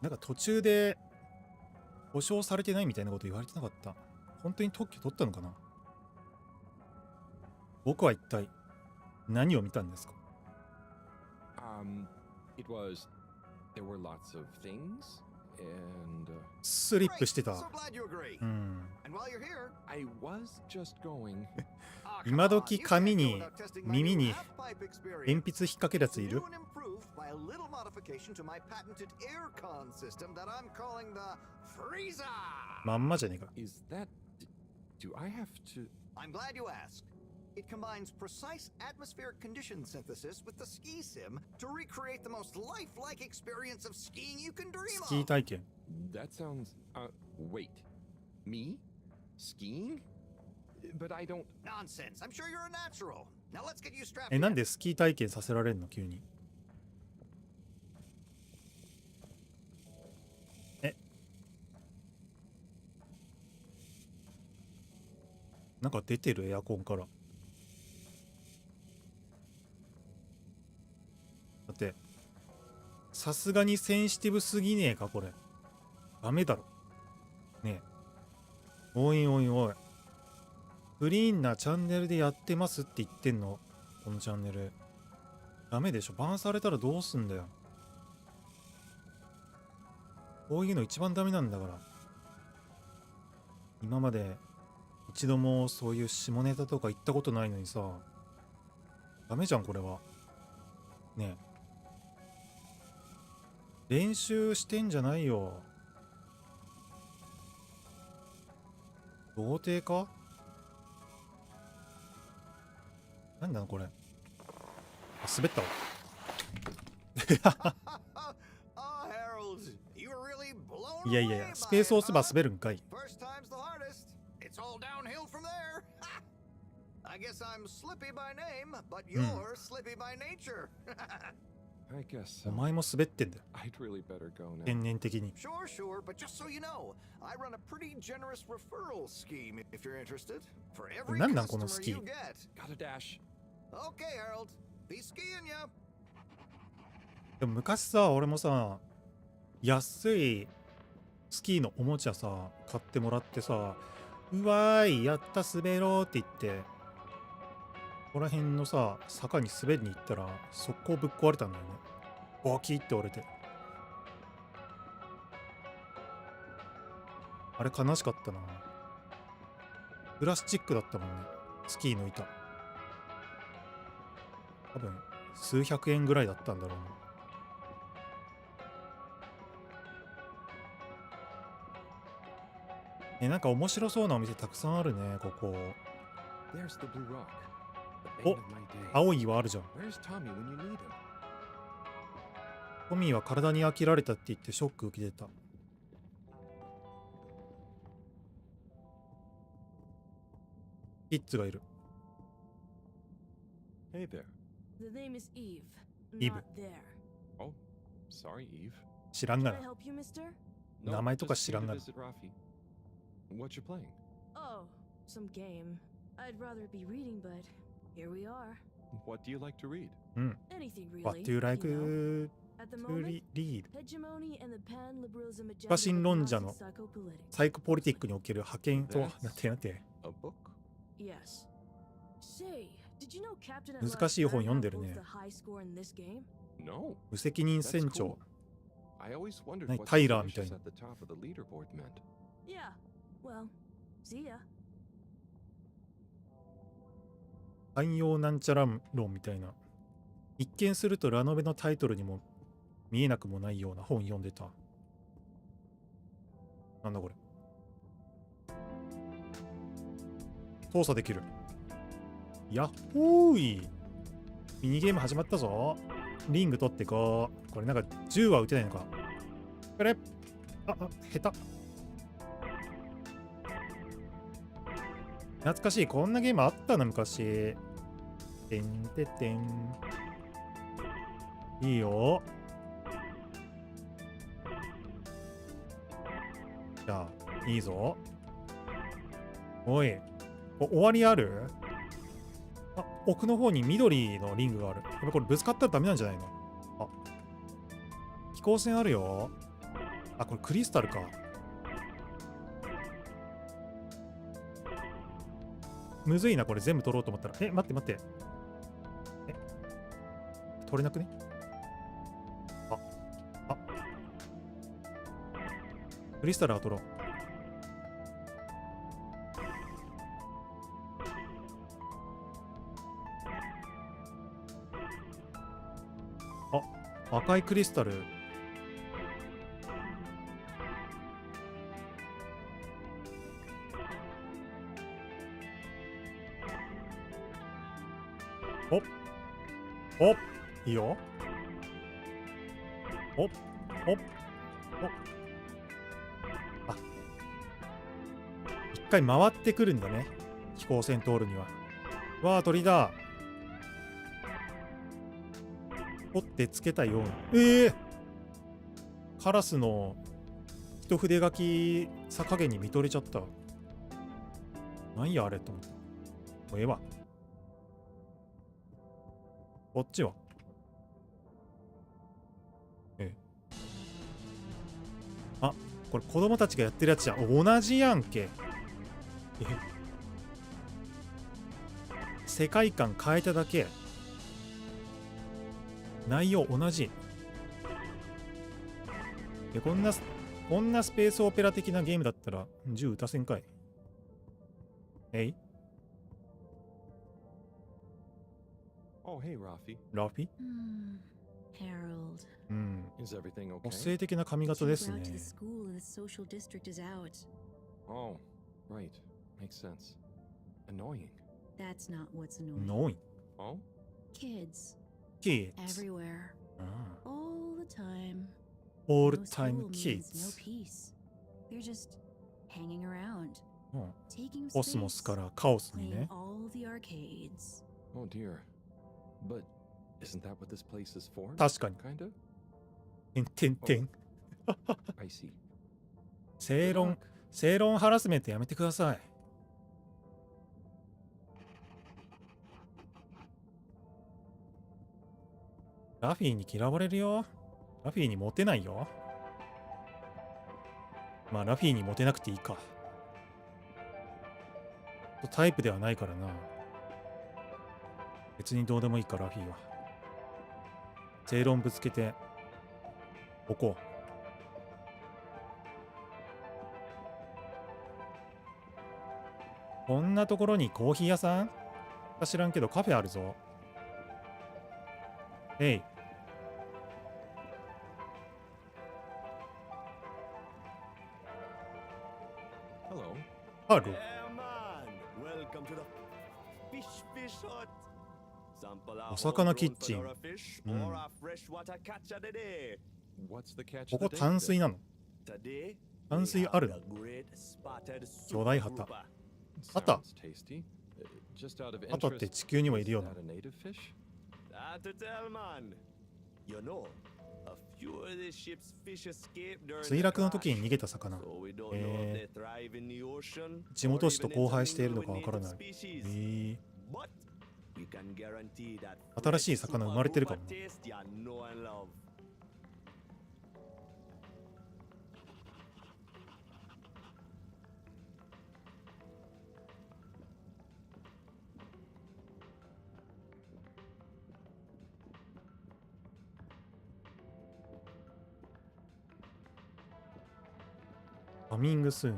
なんか途中で保証されてないみたいなこと言われてなかった。本当に特許取ったのかな？僕は一体何を見たんですか？ It was. There were lots of things, and スリップしてた。So glad you agree. うん。 And while you're here, I was just going. 今時紙に耳に鉛筆引っ掛けるやついる？ by a little modification to my patented aircon system that I'm calling the freezer. まんまじゃねえか。 Is that? Do I have to? I'm glad you asked. It combines precise atmospheric condition synthesis with the ski sim to recreate the most lifelike experience of skiing you can dream スキー of. 体験。 That sounds. Wait. Me? Skiing? But I don't. Nonsense. I'm sure you're a natural. Now let's get you strapped なん in. でスキー体験させられんの急に？なんか出てるエアコンから。だって、さすがにセンシティブすぎねえか、これ。ダメだろ。ねえ。おいおいおい。クリーンなチャンネルでやってますって言ってんの。このチャンネル。ダメでしょ。バンされたらどうすんだよ。こういうの一番ダメなんだから。今まで一度もそういう下ネタとか言ったことないのにさ。ダメじゃん、これは。ねえ。練習してんじゃないよ。童貞か？なんだこれ。滑ったわ。いやいやいや、スペース押せば滑るんかい。I guess I'm Slippy by name, but you're Slippy by nature. I guess お前も滑ってんだよ。 I'd really better go now. 天然的に。 Sure, sure, but just so you know, I run a pretty generous referral scheme if you're interested. For every なんなんこの customer スキ you ー。 get. Gotta dash. Okay, Harold. Be skiing ya. でも昔さ、俺もさ、安いスキーのおもちゃさ、買ってもらってさ、うわーい、やった滑ろうって言って、ここら辺のさ、坂に滑りに行ったら、速攻ぶっ壊れたんだよね。ボキって折れて。あれ悲しかったな。プラスチックだったもんね。スキーの板。多分、数百円ぐらいだったんだろうな。なんか面白そうなお店たくさんあるね、ここ。お、青い岩あるじゃん。トミーは体に飽きられたって言ってショック受けてた。キッズがいる。Hey there. The name is Eve. Eve. Not there. Oh, sorry, Eve. 知らんが Can I な。 help you, mister? 名前とか just 知らん here が to な。 visit Rafi. What you playing? Oh, some game. I'd rather be reading, but here we are. What do you like to read? うん。 Anything really. What do you like you know. At the to moment, read? hegemony and the pan-liberalism 不可侵論者の agenda of psychopolitics. サイコポリティックにおける覇権とは、なんてなんて。 A book? Yes. Say, did you know Captain 難しい本読んでるね。 the high score in this game? No. 無責任 That's 船 cool. 長。 I always wondered 何 what タイ the ラーみたい finishes な。 at the top of the leaderboard meant. Yeah. Well, see ya. 汎用なんちゃら論みたいな。一見するとラノベのタイトルにも見えなくもないような本読んでた。なんだこれ。操作できる。やっほーい。ミニゲーム始まったぞ。リング取ってこう。これなんか銃は撃てないのか。これ。下手。懐かしい。こんなゲームあったな、昔。てんててん。いいよ。じゃあ、いいぞ。おい。終わりある？あ、奥の方に緑のリングがある。やっぱこれぶつかったらダメなんじゃないの？あ。飛行船あるよ。あ、これクリスタルか。むずいな、これ全部取ろうと思ったら。待って待って。取れなくね？クリスタルは取ろう。あ、赤いクリスタル。お、いいよ。お、あ、一回回ってくるんだね。飛行船通るには。わあ、鳥だ。取ってつけたように。カラスの一筆書きさ加減に見とれちゃった。なんやあれと思って。もうええわ。こっちはあ、これ子供たちがやってるやつじゃん。同じやんけ。世界観変えただけ。内容同じ。こんなスペースオペラ的なゲームだったら銃撃たせんかい。Oh, hey, Rafi. Rafi? Harold. Is everything okay? 個性的な髪型ですね。 The school in the social district is out. Oh, right. Makes sense. Annoying. That's not what's annoying. Annoying? Oh? Kids. Kids. Everywhere. All the time. All No time school means kids. No peace. They're just hanging around. うん Taking コスモス space. からカオスに Playing ね。 all the arcades. Oh, dear. But isn't that what this place is for? 確かに。Kinda? てんてん。 I see. 正論ハラスメントやめてください。ラフィーに嫌われるよ。ラフィーにモテないよ。まあラフィーにモテなくていいか。タイプではないからな。別にどうでもいいか、ラフィーは。正論ぶつけておこう。こんなところにコーヒー屋さん？知らんけどカフェあるぞ。えい。Hello. ハロー。 Yeah, man. Welcome to the fish hut. Sample お魚キッチン。fish うん。 or a ここ淡水なの？淡水あるの？巨大旗。旗？旗って地球にもいるような。墜落の時に逃げた魚。地元紙と交配しているのかわからない。新しい魚生まれてるかもな。カミングスーン。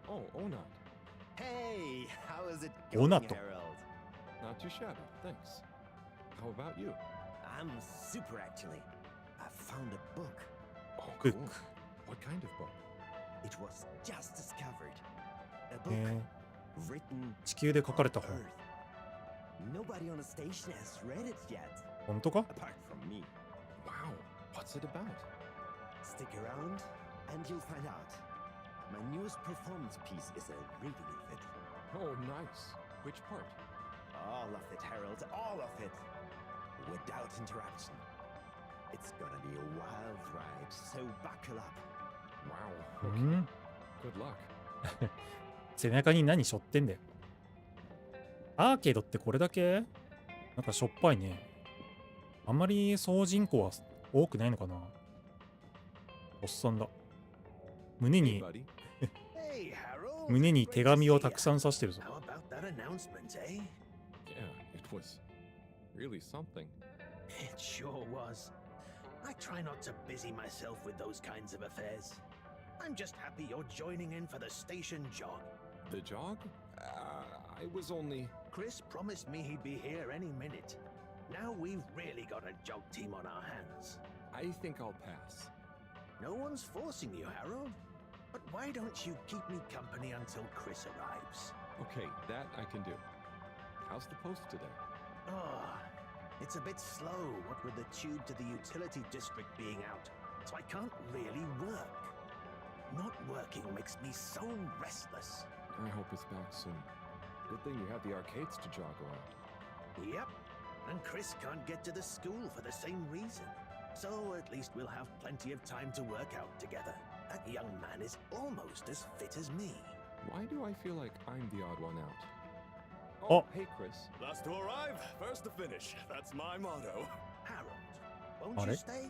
Oh, Onat. Hey, how is it going, Harold? Not too shabby, thanks. How about you? I'm super, actually. I found a book. Oh, cool. What kind of book? It was just discovered. A book written 地球で書かれた本。 Nobody on the station has read it yet. 本当か？ Apart from me. Wow, what's it about? Stick around and you'll find out. My newest performance piece is a reading of it. Oh, nice. Which part? All of it, Harold, all of it. Without interruption. It's gonna be a wild ride, so buckle up. Wow. Okay. Good luck. 背中に何背負ってんだよ。アーケードってこれだけ？なんかしょっぱいね。あんまり総人口は多くないのかな。おっさんだ。胸に胸に手紙をたくさん刺してるぞ。 How about that announcement, eh? Yeah, it was really something. It sure was. I try not to busy myself with those kinds of affairs. I'm just happy you're joining in for the station jog. The jog? I was only... Chris promised me he'd be here any minute. Now we've really got a jog team on our hands. I think I'll pass. No one's forcing you, Harold. But why don't you keep me company until Chris arrives? Okay, that I can do. How's the post today? Oh, it's a bit slow, what with the tube to the utility district being out, so I can't really work. Not working makes me so restless. I hope it's back soon. Good thing you have the arcades to jog around. Yep, and Chris can't get to the school for the same reason. So at least we'll have plenty of time to work out together. That young man is almost as fit as me. Why do I feel like I'm the odd one out? Oh, hey, Chris. Last to arrive, first to finish. That's my motto. Harold, won't you stay?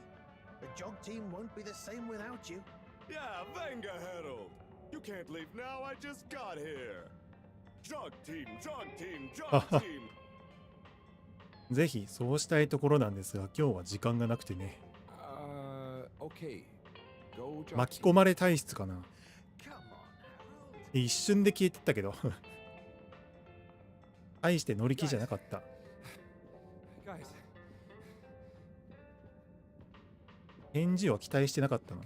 The jog team won't be the same without you. Yeah, venga, Harold. You can't leave now, I just got here. Jog team, jog team, jog team. ぜひそうしたいところなんですが、今日は時間がなくてね。Okay. 巻き込まれ体質かな。一瞬で消えてったけど大して乗り気じゃなかった。返事は期待してなかったの。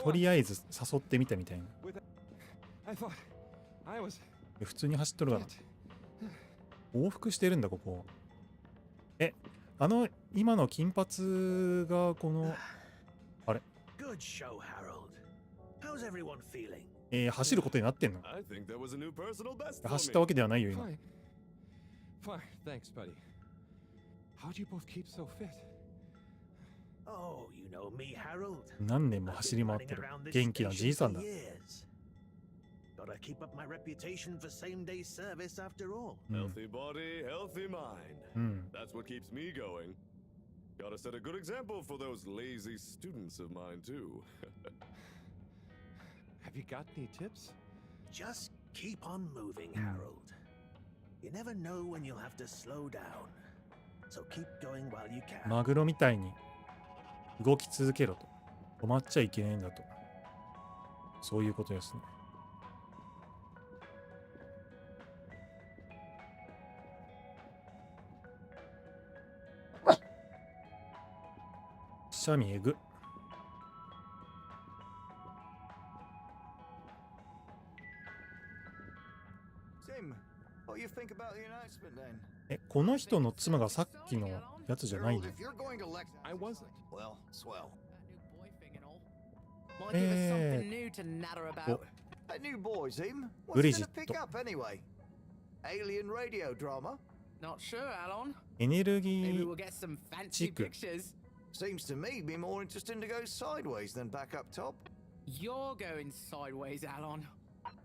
とりあえず誘ってみたみたいな。普通に走っとるわな。往復してるんだここ。今の金髪がこのあれ走ることになってんの？走ったわけではないよ今。Fine, thanks, buddy. How'd you both keep so fit? Oh, you know me, Harold. 何年も走り回ってる元気なじいさんだ。Gotta keep up my reputation for same-day service after all. Healthy body, healthy mind. That's what keeps me going. Gotta set a good example for those lazy students of mine too. Have you got any tips? Just keep on moving, Harold. You never know when you'll have to slow down. So keep going while you can. マグロみたいに動き続けろと。止まっちゃいけないんだと。そういうことですね。シャミエグ。え、この人の妻がさっきのやつじゃないの？ブリジット。エネルギー地区。Seems to me be more interesting to go sideways than back up top. You're going sideways, Alon.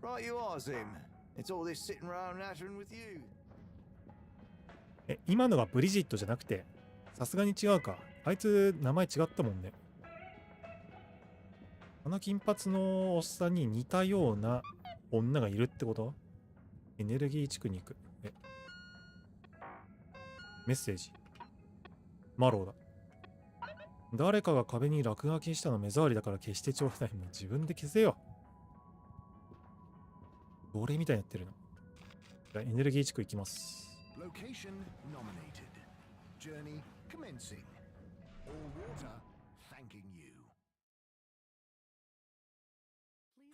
Right you are, Zim. It's all this sitting around nattering with you. え、今のがブリジットじゃなくて、さすがに違うか。あいつ名前違ったもんね。あの金髪のおっさんに似たような女がいるってこと？エネルギー地区に行く。え、メッセージ。マローだ。誰かが壁に落書きしたの目障りだから消してちょうだい。もう自分で消せよ。奴隷みたいになってるの。じゃあエネルギー地区行きます。Location nominated. Journey commencing. All water thanking you.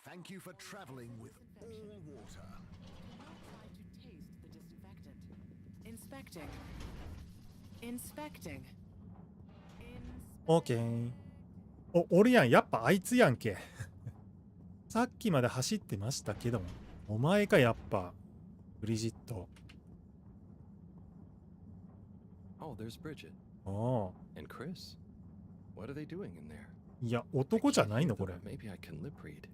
Thank you for traveling with all water. Inspecting. Inspecting. オーケー。お、俺やん。やっぱあいつやんけ。さっきまで走ってましたけども。お前か、やっぱ。ブリジット。Oh, there's Bridget. ああ。And Chris? What are they doing in there? いや、男じゃないのこれ。Maybe I can lip read.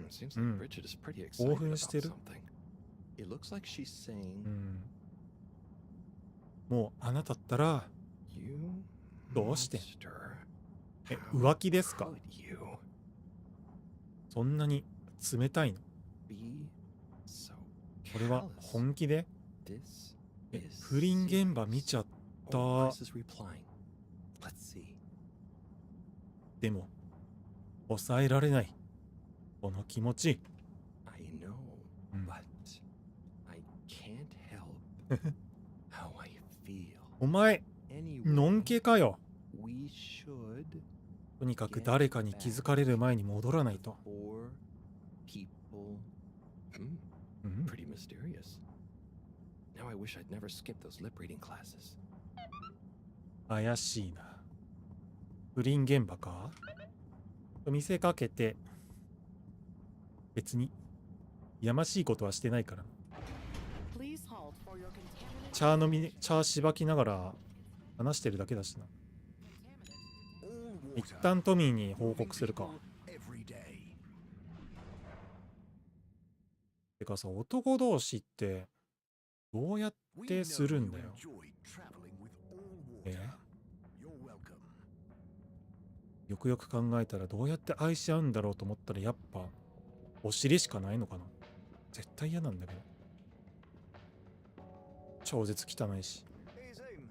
Seems like Bridget is pretty excited 興奮 about してる。 something. It looks like she's saying, もうあなたったら You どうしてん？ monster, え、浮気ですか？ could you そんなに冷たいの？ be so これは callous? 本気で？ This え、 is 不倫現場見ちゃっ serious. た。 Oh, Chris is replying. Let's see. でも抑えられない。この気持ち。I know, but I can't help how I feel. お前、 Anyway, のんけかよ。 we should とにかく誰かに気づかれる前に戻らないと。 for people. Pretty mysterious. Now I wish I'd never skipped those lip reading classes. 怪しいな。不倫現場か？と見せかけて、別にやましいことはしてないから。茶しばきながら話してるだけだしな。一旦トミーに報告するか。てかさ、男同士ってどうやってするんだよ。よくよく考えたらどうやって愛し合うんだろうと思ったらやっぱお尻しかないのかな。絶対嫌なんだけど。超絶汚いし。Hey Zoom,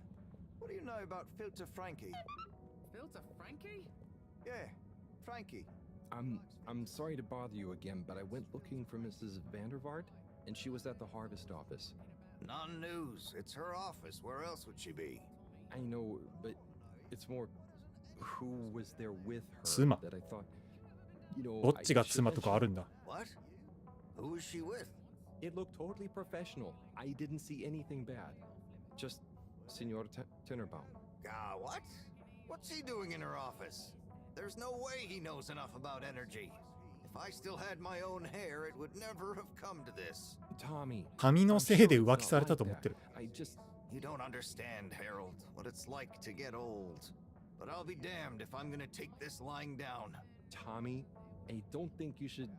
what do you know about Filter Frankie? Filter Frankie? Yeah, Frankie. I'm sorry to bother you again, but I went looking for Mrs. Vandervaart, and she was at the harvest office. Non-news. It's her office. Where else would she be? I know, but it's more who was there with her 妻。 that I thought, you know, どっちが妻とかあるんだ。What? Who was she with? It looked totally professional. I didn't see anything bad. Just Senor Tenenbaum. What? What's he doing in her office? There's no way he knows enough about energy. If I still had my own hair, it would never have come to this. Tommy. 髪のせいで浮気されたと思ってる。 You don't understand, Harold, what it's like to get old. But I'll be damned if I'm gonna take this lying down. Tommy, I don't think you should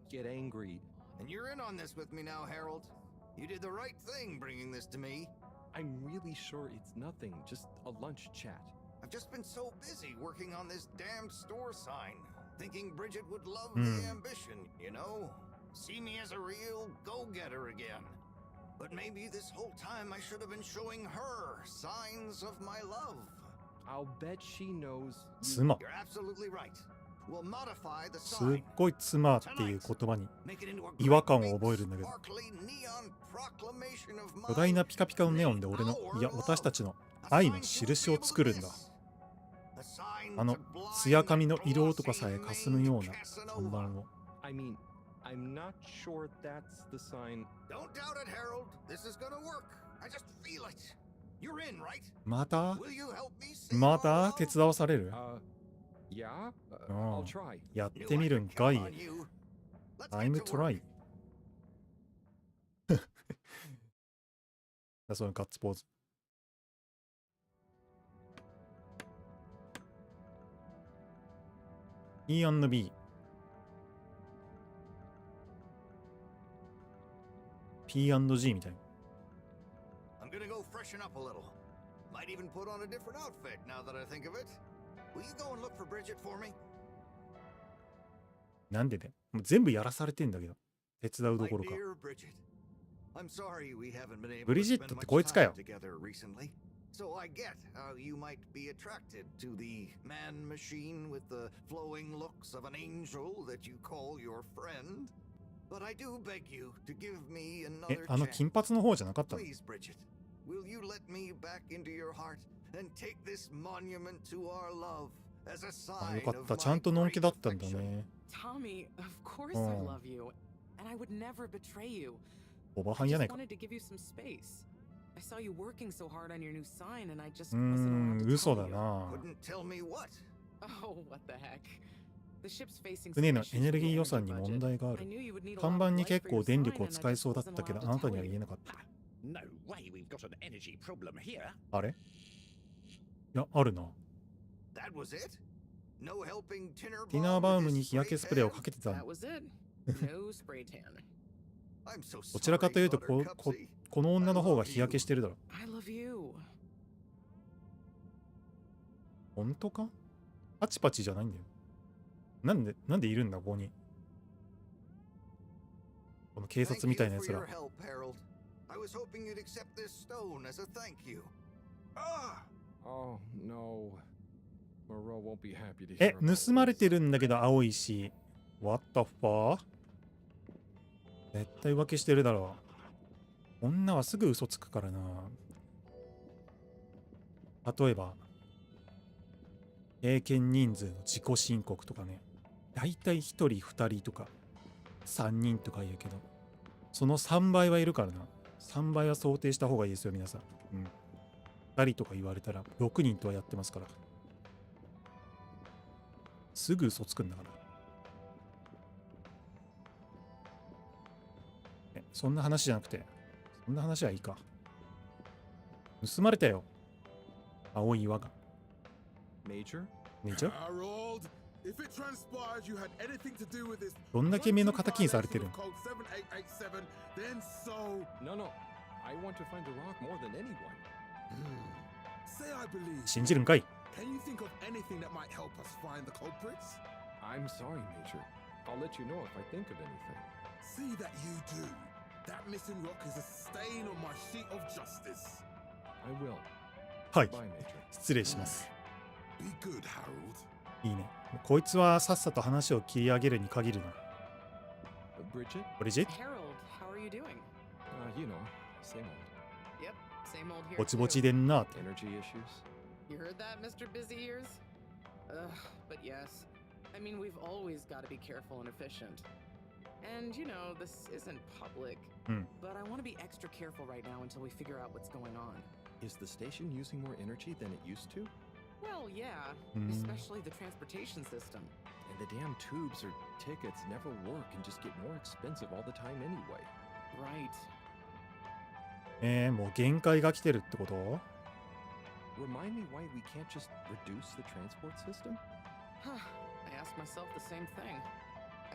get angry. And you're in on this with me now, Harold. You did the right thing bringing this to me. I'm really sure it's nothing, just a lunch chat. I've just been so busy working on this damned store sign, thinking Bridget would love the ambition, you know? See me as a real go-getter again. But maybe this whole time I should have been showing her signs of my love. I'll bet she knows. 妻。 You're absolutely right. We'll modify the すっ sign. ごい妻っていう言葉に違和感を覚えるんだけど。 巨大なピカピカのネオンで俺の、いや私たちの愛の印を作るんだ。あの艶髪の色とかさえ霞むような看板を。I mean, I'm not sure that's the sign. Don't doubt it, Harold. This is gonna work. I just feel it. You're in, right? また Will you help me save ま our た love? 手伝わされる Yeah? う I'll ん try. やってみるんかい。 On you. Let's I'm get to work. try だそのガッツポーズ。E&B P&G みたいな。 I'm gonna go freshen up a little. Might even put on a different outfit now that I think of it. Will you go and look for Bridget for me? なんでね、もう全部やらされてんだけど。手伝うど My ころか。 dear Bridget, I'm sorry we haven't been able ブ to リジッ spend トって much こいつか time よ。 together recently. So I get how you might be attracted to the man machine with the flowing looks of an angel that you call your friend. But I do beg you to give me え、 another あの chance. 金髪の方じゃなかったの？ Please, Bridget, will you let me back into your heart and take this monument to our love as a あ、 sign よかっ of た。ちゃ my んとのんけ great だったんだ affection? ね。 Tommy, of course I Oh. love you, and I would never betray you. おばは I んや just ないか。 wanted to give you some space. I saw you working so hard on your new sign, and I just うー wasn't allowed ん、 to 嘘 tell だ you. な。 Couldn't tell me what? Oh, what the heck. The ship's facing 船 some の issues エネ with ルギー the 予 energy 算に問 budget. 題があ I る。 knew you would need a lot 看 of 板に light 結 for 構 your 電 sign, 力を and I 使い just そうだっ wasn't たけど、 allowed あな to たには tell 言え you. なかった No way we've got an energy problem here. あれいや、あるな。 That was it? No helping Tinner ティナー Bomb バー with ム his に日焼け spray スプレーを tan? かけてた That の。 was it. No spray tan. I'm so どちらかという sorry, とこ Buttercupsy. この女の方が日焼けしてるだろ。 I love you. 本当か？パチパチじゃないんだよ。なんでいるんだ、ここに。この警 Thank 察み you たいなや for つ your ら。 help, Harold. I was hoping you'd accept this stone as a thank you. Ah! Oh, no. Moreau won't be happy to え hear、about 盗まれ this. てるんだけど青いし。What the fuck？ 絶対浮気してるだろう。女はすぐ嘘つくからな。例えば、経験人数の自己申告とかね。だいたい1人2人とか3人とか言うけど、その3倍はいるからな。3倍は想定した方がいいですよ、皆さん。うん。2人とか言われたら6人とはやってますから。すぐ嘘つくんだから。そんな話じゃなくて、そんな話はいいか。盗まれたよ。青い岩が。Major? Major? Harold, if it transpires you had anything to do with this どんだけ目の敵にされてるん？ code 7887, then so No, no. I want to find the rock more than anyone. say I believe. 信じるんかい？ Can you think of anything that might help us find the culprits? I'm sorry, Major. I'll let you know if I think of anything. See that you do. That missing rock is a stain on my sheet of justice. I will. はい。 Bye, Major. 失礼します。 Be good, Harold. いいね。こいつはさっさと話を切り上げるに限るな。Bridget? ブリジット？ Harold, how are you doing? You know, same old. Yep, same old here. ぼちぼ too. ちでんなって。 Energy issues? You heard that, Mr. Busy Ears? Ugh, but yes. I mean, we've always got to be careful and efficient. And, you know, this isn't public. But I want to be extra careful right now until we figure out what's going on. Is the station using more energy than it used to? Well, yeah. Especially the transportation system. And the damn tubes or tickets never work and just get more expensive all the time anyway. Right. もう限界が来てるってこと？ Remind me why we can't just reduce the transport system? I ask myself the same thing.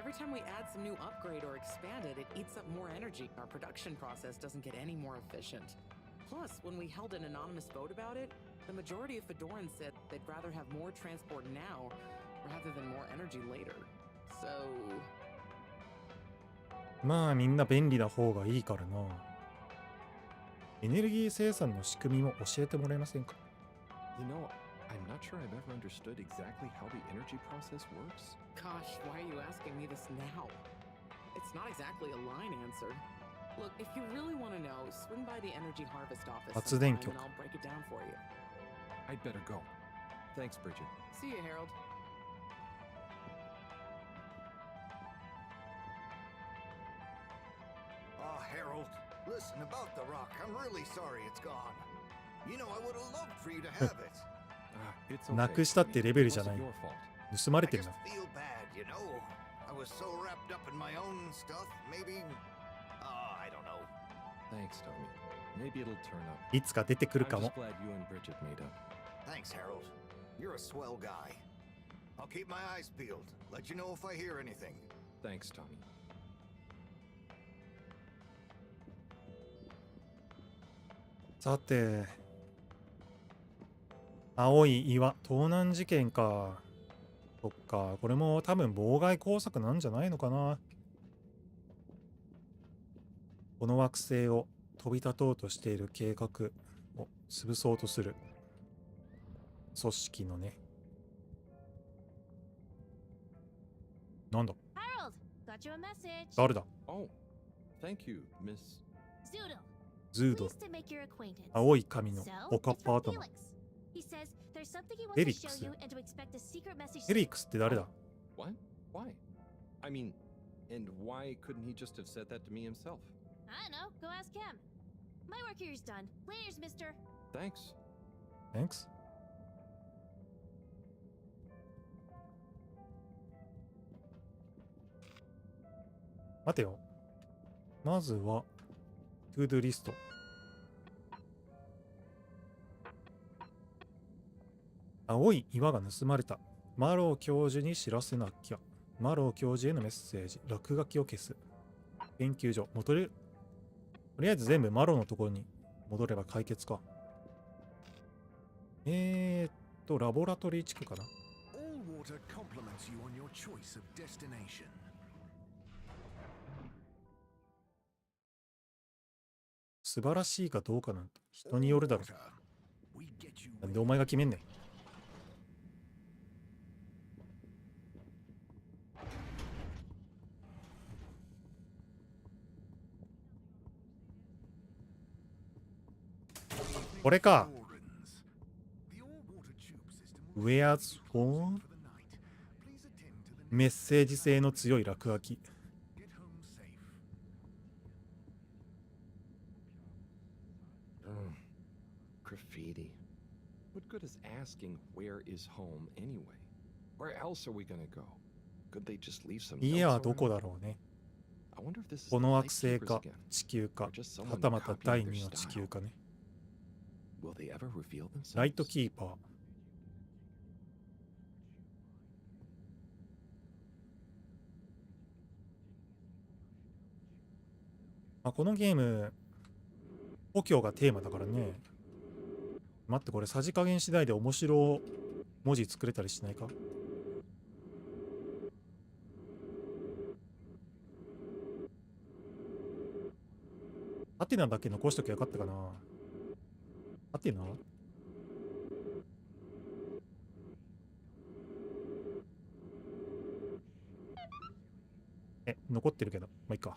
Every time we add some new upgrade or expand it, it eats up more energy. Our production process doesn't get any more efficient. Plus, when we held an anonymous vote about it, the majority of Fedorans said they'd rather have more transport now rather than more energy later. So... まあみんな便利な方がいいからな。エネルギー生産の仕組みも教えてもらえませんか？ You know, I'm not sure I've ever understood exactly how the energy process works. Gosh, why are you asking me this now? It's not exactly a line answer. Look, if you really want to know, swing by the Energy Harvest office 発電 sometime 局。 and I'll break it down for you. I'd better go. Thanks, Bridget. See you, Harold. Oh, Harold, listen, about the rock, I'm really sorry it's gone. You know, I would have loved for you to have it. It's okay. なくしたってレベルじゃない。 It wasn't your fault. 盗まれてる I な。 just feel bad, you know. I was so wrapped up in my own stuff, maybe... I don't know. Thanks, Tommy. Maybe it'll turn up. いつか出てくる I'm か just も。 glad you and Bridget made up. Thanks, Harold. You're a swell guy. I'll keep my eyes peeled. Let you know if I hear anything. Thanks, Tommy. さて、青い岩、盗難事件か。そっか、これも多分妨害工作なんじゃないのかな。この惑星を飛び立とうとしている計画を潰そうとする組織のね。なんだ Harold, got you a message. 誰だ Oh, thank you, Miss. Zoodle. ズード。 Pleased to make your acquaintance. 青い髪の So, おかっ it's ぱ from 頭。 Felix. He says there's something he wants to Felix. show you and to expect a secret message. フェリックスって誰だ What? Why? I mean, and why couldn't he just have said that to me himself? I don't know. Go ask him. My work here's done. Laters, mister. Thanks. Thanks. 待てよ。まずは、トゥードゥリスト。青い岩が盗まれた。マロー教授に知らせなきゃ。マロー教授へのメッセージ。落書きを消す。研究所。とりあえず全部マローのところに戻れば解決か。ラボラトリー地区かな。All water compliments you on your choice of destination. 素晴らしいかどうかなんて人によるだろ We get you う。なんでお前が決めんねん。これか。Where's home? メッセージ性の強い落書き。Graffiti. What good is asking where is home anyway? Where else are we gonna go? Could they just leave some 家は notes どこ around? だろうね。 I wonder if this is こ the の惑星 Lightkeepers か again, 地球か or just は someone たまた copying 第 their 二の地 style. 球かね。 Will they ever reveal ライト themselves? キーパー。このゲーム、故郷がテーマだからね。待って、これさじ加減次第で面白文字作れたりしないか？ハテナだけ残しときゃよかったかな。ハテナ？残ってるけど、まあいいか。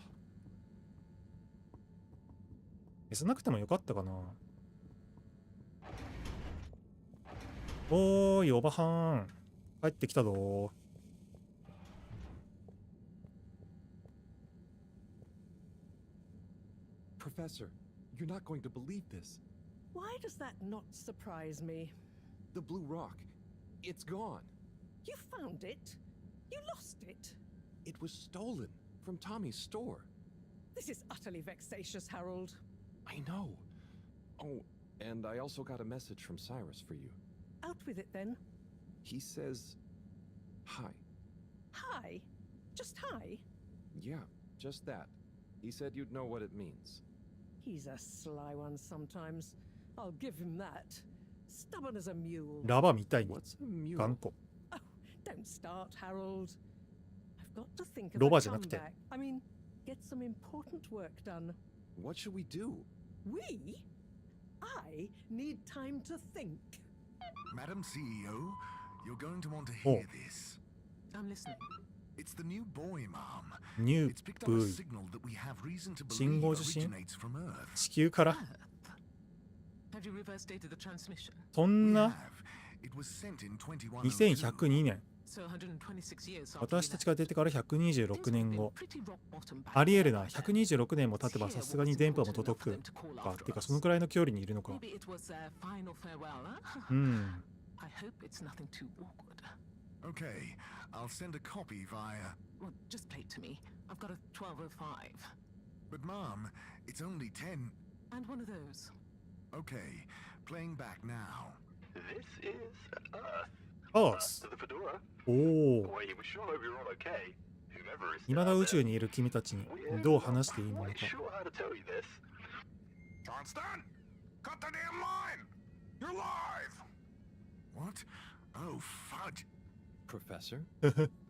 消さなくてもよかったかな。おーい、おばはん。帰ってきたぞ。Professor, you're not going to believe this. Why does that not surprise me? The blue rock. It's gone. You found it? You lost it? It was stolen from Tommy's store. This is utterly vexatious, Harold. I know. Oh, and I also got a message from Cyrus for you. Out with it then. He says, hi. Hi? Just hi? Yeah, just that. He said you'd know what it means. He's a sly one sometimes. I'll give him that. Stubborn as a mule. ラバみたいに What's a mule? 頑固。 Oh, don't start, Harold. I've got to think of ロ a バじゃなくて。 comeback. I mean, get some important work done. What should we do? We? I need time to think. Madam CEO, you're going to want to hear this. I'm listening. It's the new boy, Mom. ニュ It's ー picked up a ブー signal that we have reason to 信 believe 号受信 originates from Earth. 地球から Have you reverse dated the transmission? そん We な have. It was sent in 2102. 2102年。私たちが出てから126年後。ありえるな。126年も経てばさすがに電波も届くか。っていうかそのくらいの距離にいるのか。うん。Okay, I'll send a copy via. Well, just play it to me. I've got a 1205. But Mom, it's only 10. And one of those. Okay, playing back now. This is Earth. Earth. To the Fedora. おお。 Wait, we sure hope you're all okay. Whomever is 未だ宇宙にいる君たちにどう話していいものか。 sure how to tell you this. Johnston, cut the damn line. You're live. What? Oh, fudge. Professor,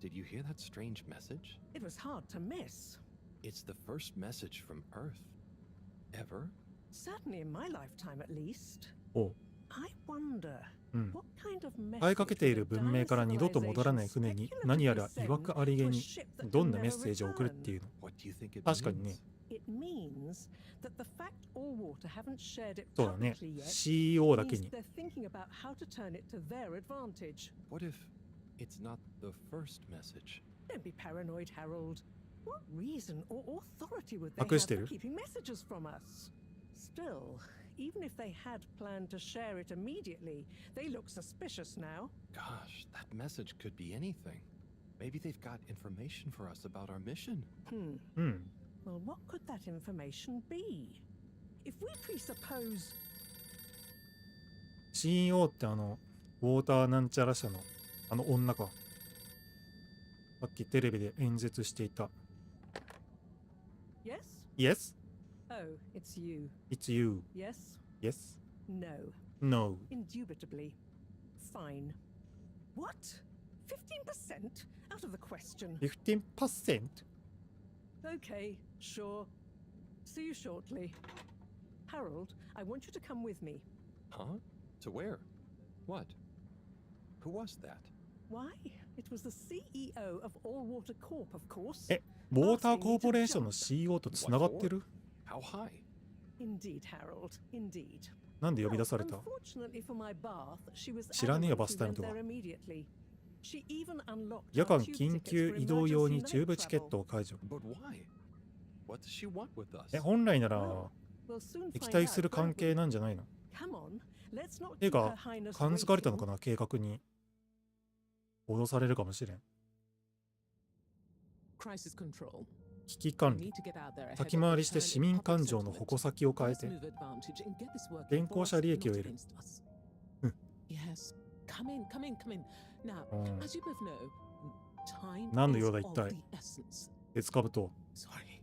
did you hear that strange message? It was hard to miss. It's the first message from Earth. Ever? Certainly in my lifetime at least. おう。 I wonder, うん。 what kind of 使いかけている文明から二度と戻らない船に何やら曰くありげにどんなメッセージを送るっていうの。 What do you think it 確かにね。 It means that the fact Allwater haven't shared it そうだね。 publicly yet CEO だけ means に。 they're thinking about how to turn it to their advantage. What if it's not the first message? Don't be paranoid, Harold. What reason or authority would they 隠 have して for る。 keeping messages from us? Still, even if they had planned to share it immediately, they look suspicious now. Gosh, that message could be anything. Maybe they've got information for us about our mission. うん。 Well, what could that information be? If we presuppose... CEO ってウォーターなんちゃら社の女か。さっきテレビで演説していた。 Yes? Yes? Oh, it's you. It's you. Yes? Yes? No. No. Indubitably. Fine. What? 15%? Out of the question. 15%? Okay, sure. See you shortly. Harold, I want you to come with me. Huh? To where? What? Who was that? Why? It was the CEO of Allwater Corp, of course. え、ウォーターコーポレーションの CEO とつながってる？ How high? Indeed, Harold. Indeed. なんで呼び出された？ Unfortunately for my bath, she was 知らねえよ、バ adamant ス we タイム went とか。 there immediately. She even unlocked 夜 our 間 tube 緊 tickets 急 for 移動用に emergency チューブ night チケッ travel. トを解除。 But why? What does she want with us? え、本来なら We'll soon 敵 find 対 out, する won't 関 we? 係なんじゃないの？ Come on, let's not て keep か Her Highness 感づかれたのか waiting. な、計画に。脅されるかもしれん。 Crisis control. 危機管理。先回りして市民感情の矛先を変えて現行者利益を得る。Yes. Come in, come in, come in. Now, as you both know, time 何の is 用だ一 of 体。 the essence. 鉄兜と Sorry.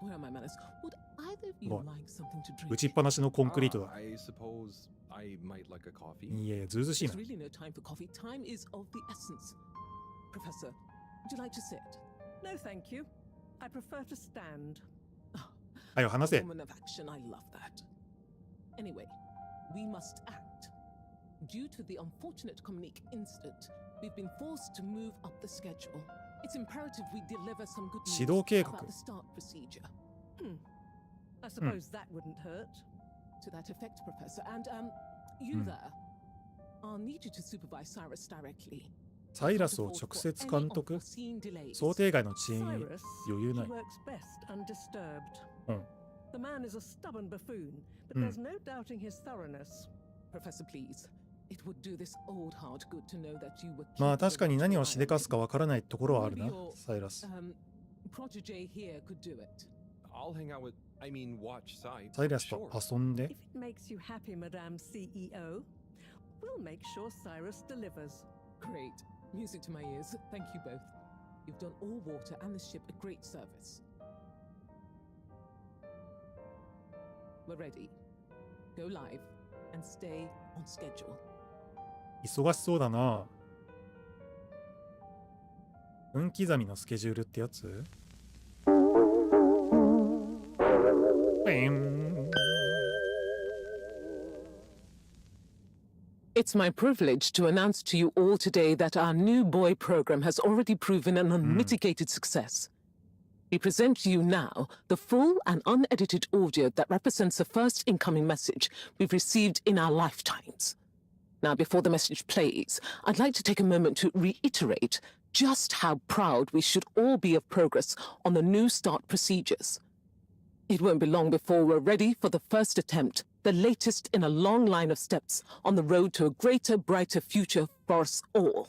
Where are my manners? Would either of you ごめん like something to 打 drink? ちっぱなしのコンクリートだ。 I suppose I might like a coffee. いやいや、ずうずうしいな There's。really no time for coffee. Time is of the essence. Professor, would you like to sit? No, thank you. I prefer to stand. はよ、話せ。 Woman of action, I love that. Anyway, we must act. Due to the unfortunate Communique incident, we've been forced to move up the schedule. It's imperative we deliver some good 指 news 導計画。 about the start procedure. I suppose that wouldn't hurt. To that effect, Professor. And, you there. I'll need you to supervise Cyrus directly. サイラスを直接監督？想定外の遅延に Cyrus, 余裕 he ない。 works best undisturbed. うん。 The man is a stubborn buffoon, but there's no doubting his thoroughness. Professor, please. It would do this old heart good to know that you were まあ確かに何をしでかすかわからないところはあるな Maybe your サイラス。 protege here could do it. I'll hang out with, I mean, watch sight. サイラスと遊んで If it makes you happy, Madame CEO, we'll make sure Cyrus delivers. Great. Music to my ears. Thank you both. You've done all water and the ship a great service. We're ready. Go live and stay on schedule. 忙しそうだな。分刻みのスケジュールってやつ？It's my privilege to announce to you all today that our new boy program has already proven an unmitigated success. We present to you now the full and unedited audio that represents the first incoming message we've received in our lifetimes. Now, before the message plays, I'd like to take a moment to reiterate just how proud we should all be of progress on the New Start procedures. It won't be long before we're ready for the first attempt, the latest in a long line of steps on the road to a greater, brighter future for us all.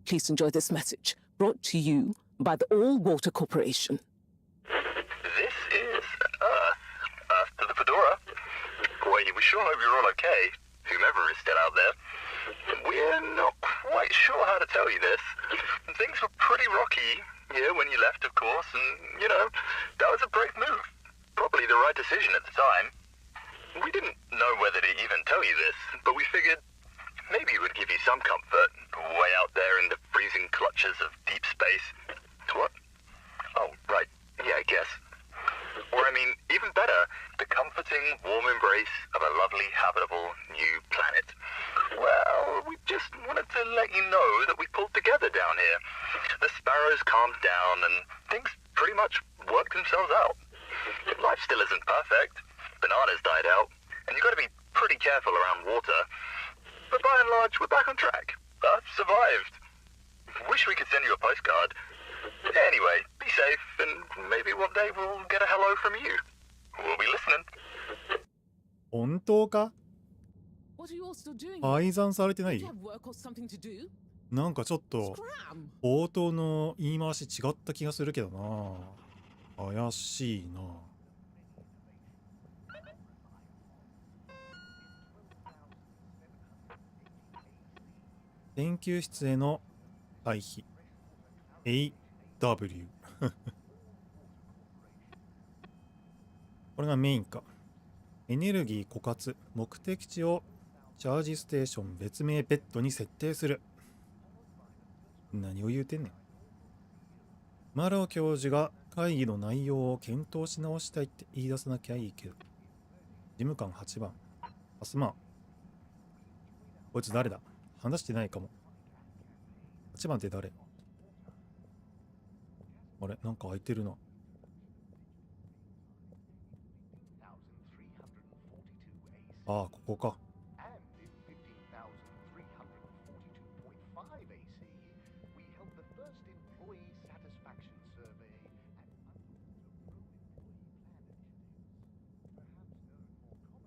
Please enjoy this message, brought to you by the All Water Corporation. This is Earth to the Fedora. We sure hope you're all okay, whomever is still out there. We're not quite sure how to tell you this. Things were pretty rocky here when you left, of course, and, you know, that was a brave move. Probably the right decision at the time. We didn't know whether to even tell you this, but we figured maybe it would give you some comfort, way out there in the freezing clutches of deep space. What? Oh, right. Yeah, I guess. Or, I mean, even better, the comforting, warm embrace of a lovely, habitable new planet. Well, we just wanted to let you know that we pulled together down here. The sparrows calmed down and things pretty much worked themselves out. Life still isn't perfect. Bananas died out, and you've got to be pretty careful around water. But by and large, we're back on track. Earth survived. Wish we could send you a postcard. Anyway, be safe, and maybe one day we'll get a hello from you. We'll be listening. 本当か？ What are you all still doing? 改ざんされてな Do い？ you have work or something to do? なんかちょっと Scram! 冒頭の言い回し違った気がするけどな。怪しいな。研究室への退避 AW これがメインか。エネルギー枯渇、目的地をチャージステーション別名ベッドに設定する。何を言うてんねん。マロ教授が会議の内容を検討し直したいって言い出さなきゃいいけど。事務官8番アスマー。こいつ誰だ？話してないかも。8番って誰？あれなんか空いてるな。ああ、ここか。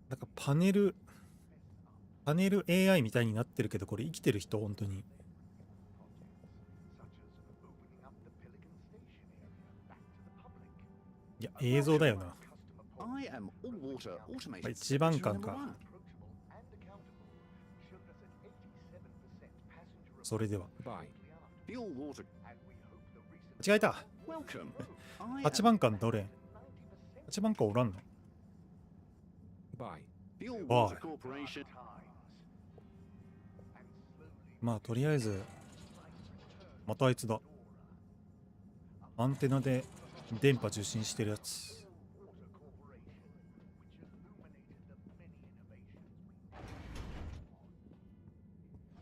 なんかパネル AI みたいになってるけど、これ生きてる人本当に。いや、映像だよな。一番感か。それでは。間違えた。8番館どれ？ 8番館おらんの？バイ。まあとりあえずまたあいつだ。アンテナで電波受信してるやつ。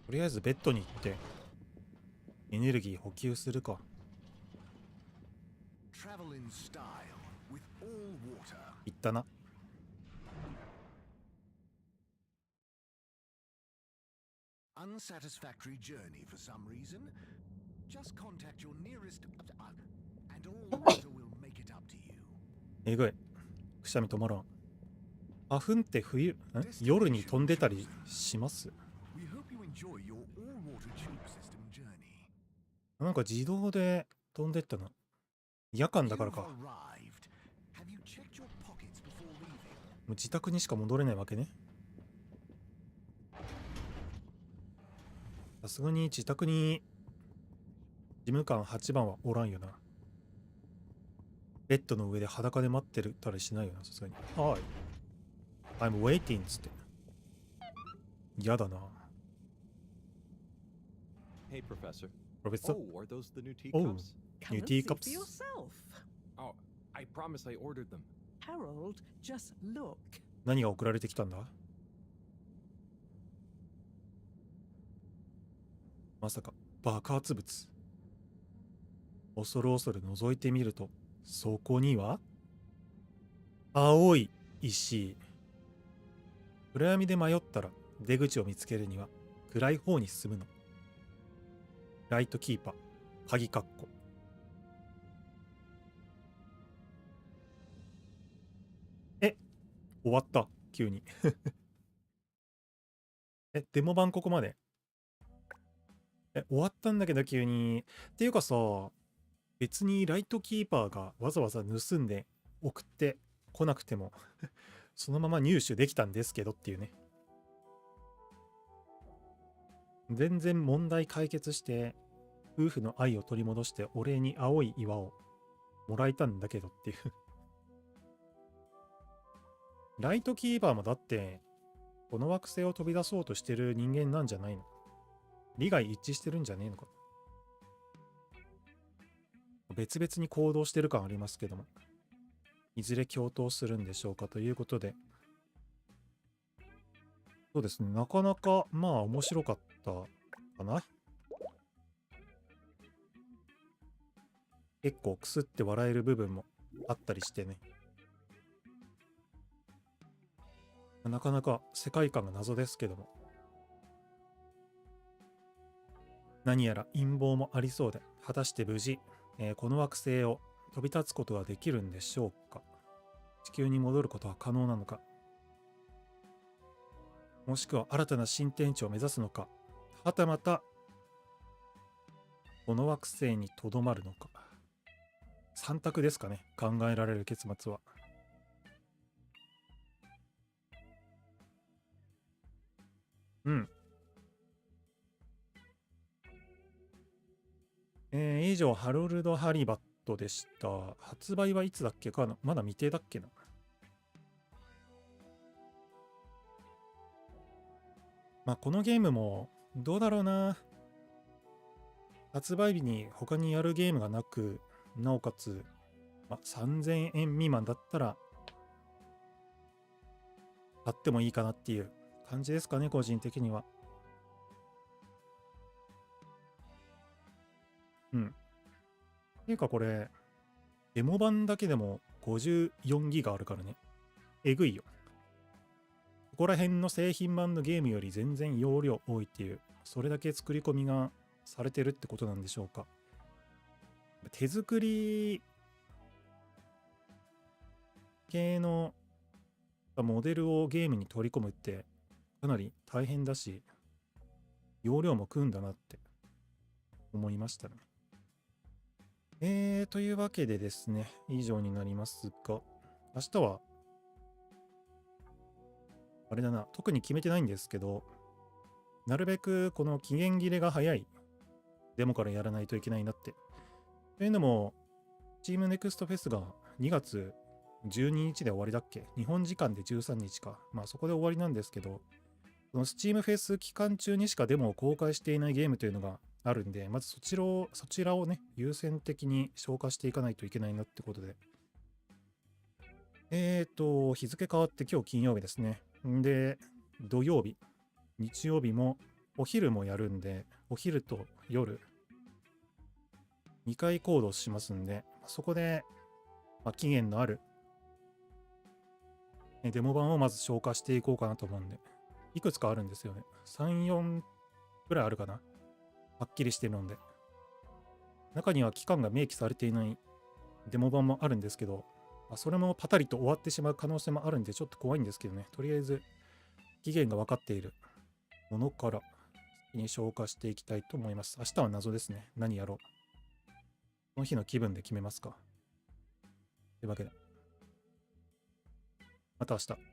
とりあえずベッドに行ってエネルギー補給するか。行ったな。Unsatisfactory journey for some reason. Just contact your nearest and all water will make it up to you. えぐい。くしゃみ止まらん。花粉って夜に飛んでたりします？なんか自動で飛んでったな。夜間だからか。もう自宅にしか戻れないわけね。さすがに自宅に事務官8番はおらんよな。ベッドの上で裸で待ってるたりしないよな、さすがに。はい。I'm waiting つって。嫌だな。Hey, Professor. Professor? Oh, are those the new Oh, teacups? Come new and see for teacups. yourself. Oh, I promise I ordered them. Harold, just look. 何が送られてきたんだ？まさか爆発物。恐る恐る覗いてみると、そこには青い石。暗闇で迷ったら出口を見つけるには暗い方に進むの。ライトキーパー、鍵括弧。終わった、急に。デモ版ここまで。終わったんだけど急に。っていうかさ、別にライトキーパーがわざわざ盗んで送ってこなくてもそのまま入手できたんですけどっていうね。全然問題解決して夫婦の愛を取り戻してお礼に青い岩をもらえたんだけどっていうライトキーパーもだってこの惑星を飛び出そうとしてる人間なんじゃないの？利害一致してるんじゃねえのか。別々に行動してる感ありますけども、いずれ共闘するんでしょうかということで、そうですね、なかなかまあ面白かったかな。結構くすって笑える部分もあったりしてね、なかなか世界観が謎ですけども、何やら陰謀もありそうで、果たして無事、この惑星を飛び立つことができるんでしょうか。地球に戻ることは可能なのか、もしくは新たな新天地を目指すのか、はたまたこの惑星にとどまるのか。3択ですかね、考えられる結末は。以上、ハロルド・ハリバットでした。発売はいつだっけかな、まだ未定だっけな。まあ、このゲームも、どうだろうな。発売日に他にやるゲームがなく、なおかつ、3000円未満だったら、買ってもいいかなっていう感じですかね、個人的には。っていうかこれ、デモ版だけでも54ギガあるからね。えぐいよ。ここら辺の製品版のゲームより全然容量多いっていう、それだけ作り込みがされてるってことなんでしょうか。手作り系のモデルをゲームに取り込むってかなり大変だし、容量も食うんだなって思いましたね。というわけでですね、以上になりますが、明日は、あれだな、特に決めてないんですけど、なるべくこの期限切れが早いデモからやらないといけないなって。というのも、チームネクストフェスが2月12日で終わりだっけ？日本時間で13日か。まあそこで終わりなんですけど、このスチームフェス期間中にしかデモを公開していないゲームというのがあるんで、まずそちらをね、優先的に消化していかないといけないなってことで。日付変わって今日金曜日ですね。で、土曜日、日曜日もお昼もやるんで、お昼と夜、2回行動しますんで、そこで、期限のあるデモ版をまず消化していこうかなと思うんで、いくつかあるんですよね。3、4くらいあるかな。はっきりしてるので。中には期間が明記されていないデモ版もあるんですけど、それもパタリと終わってしまう可能性もあるんでちょっと怖いんですけどね。とりあえず期限が分かっているものから先に消化していきたいと思います。明日は謎ですね。何やろう。その日の気分で決めますか。というわけで。また明日。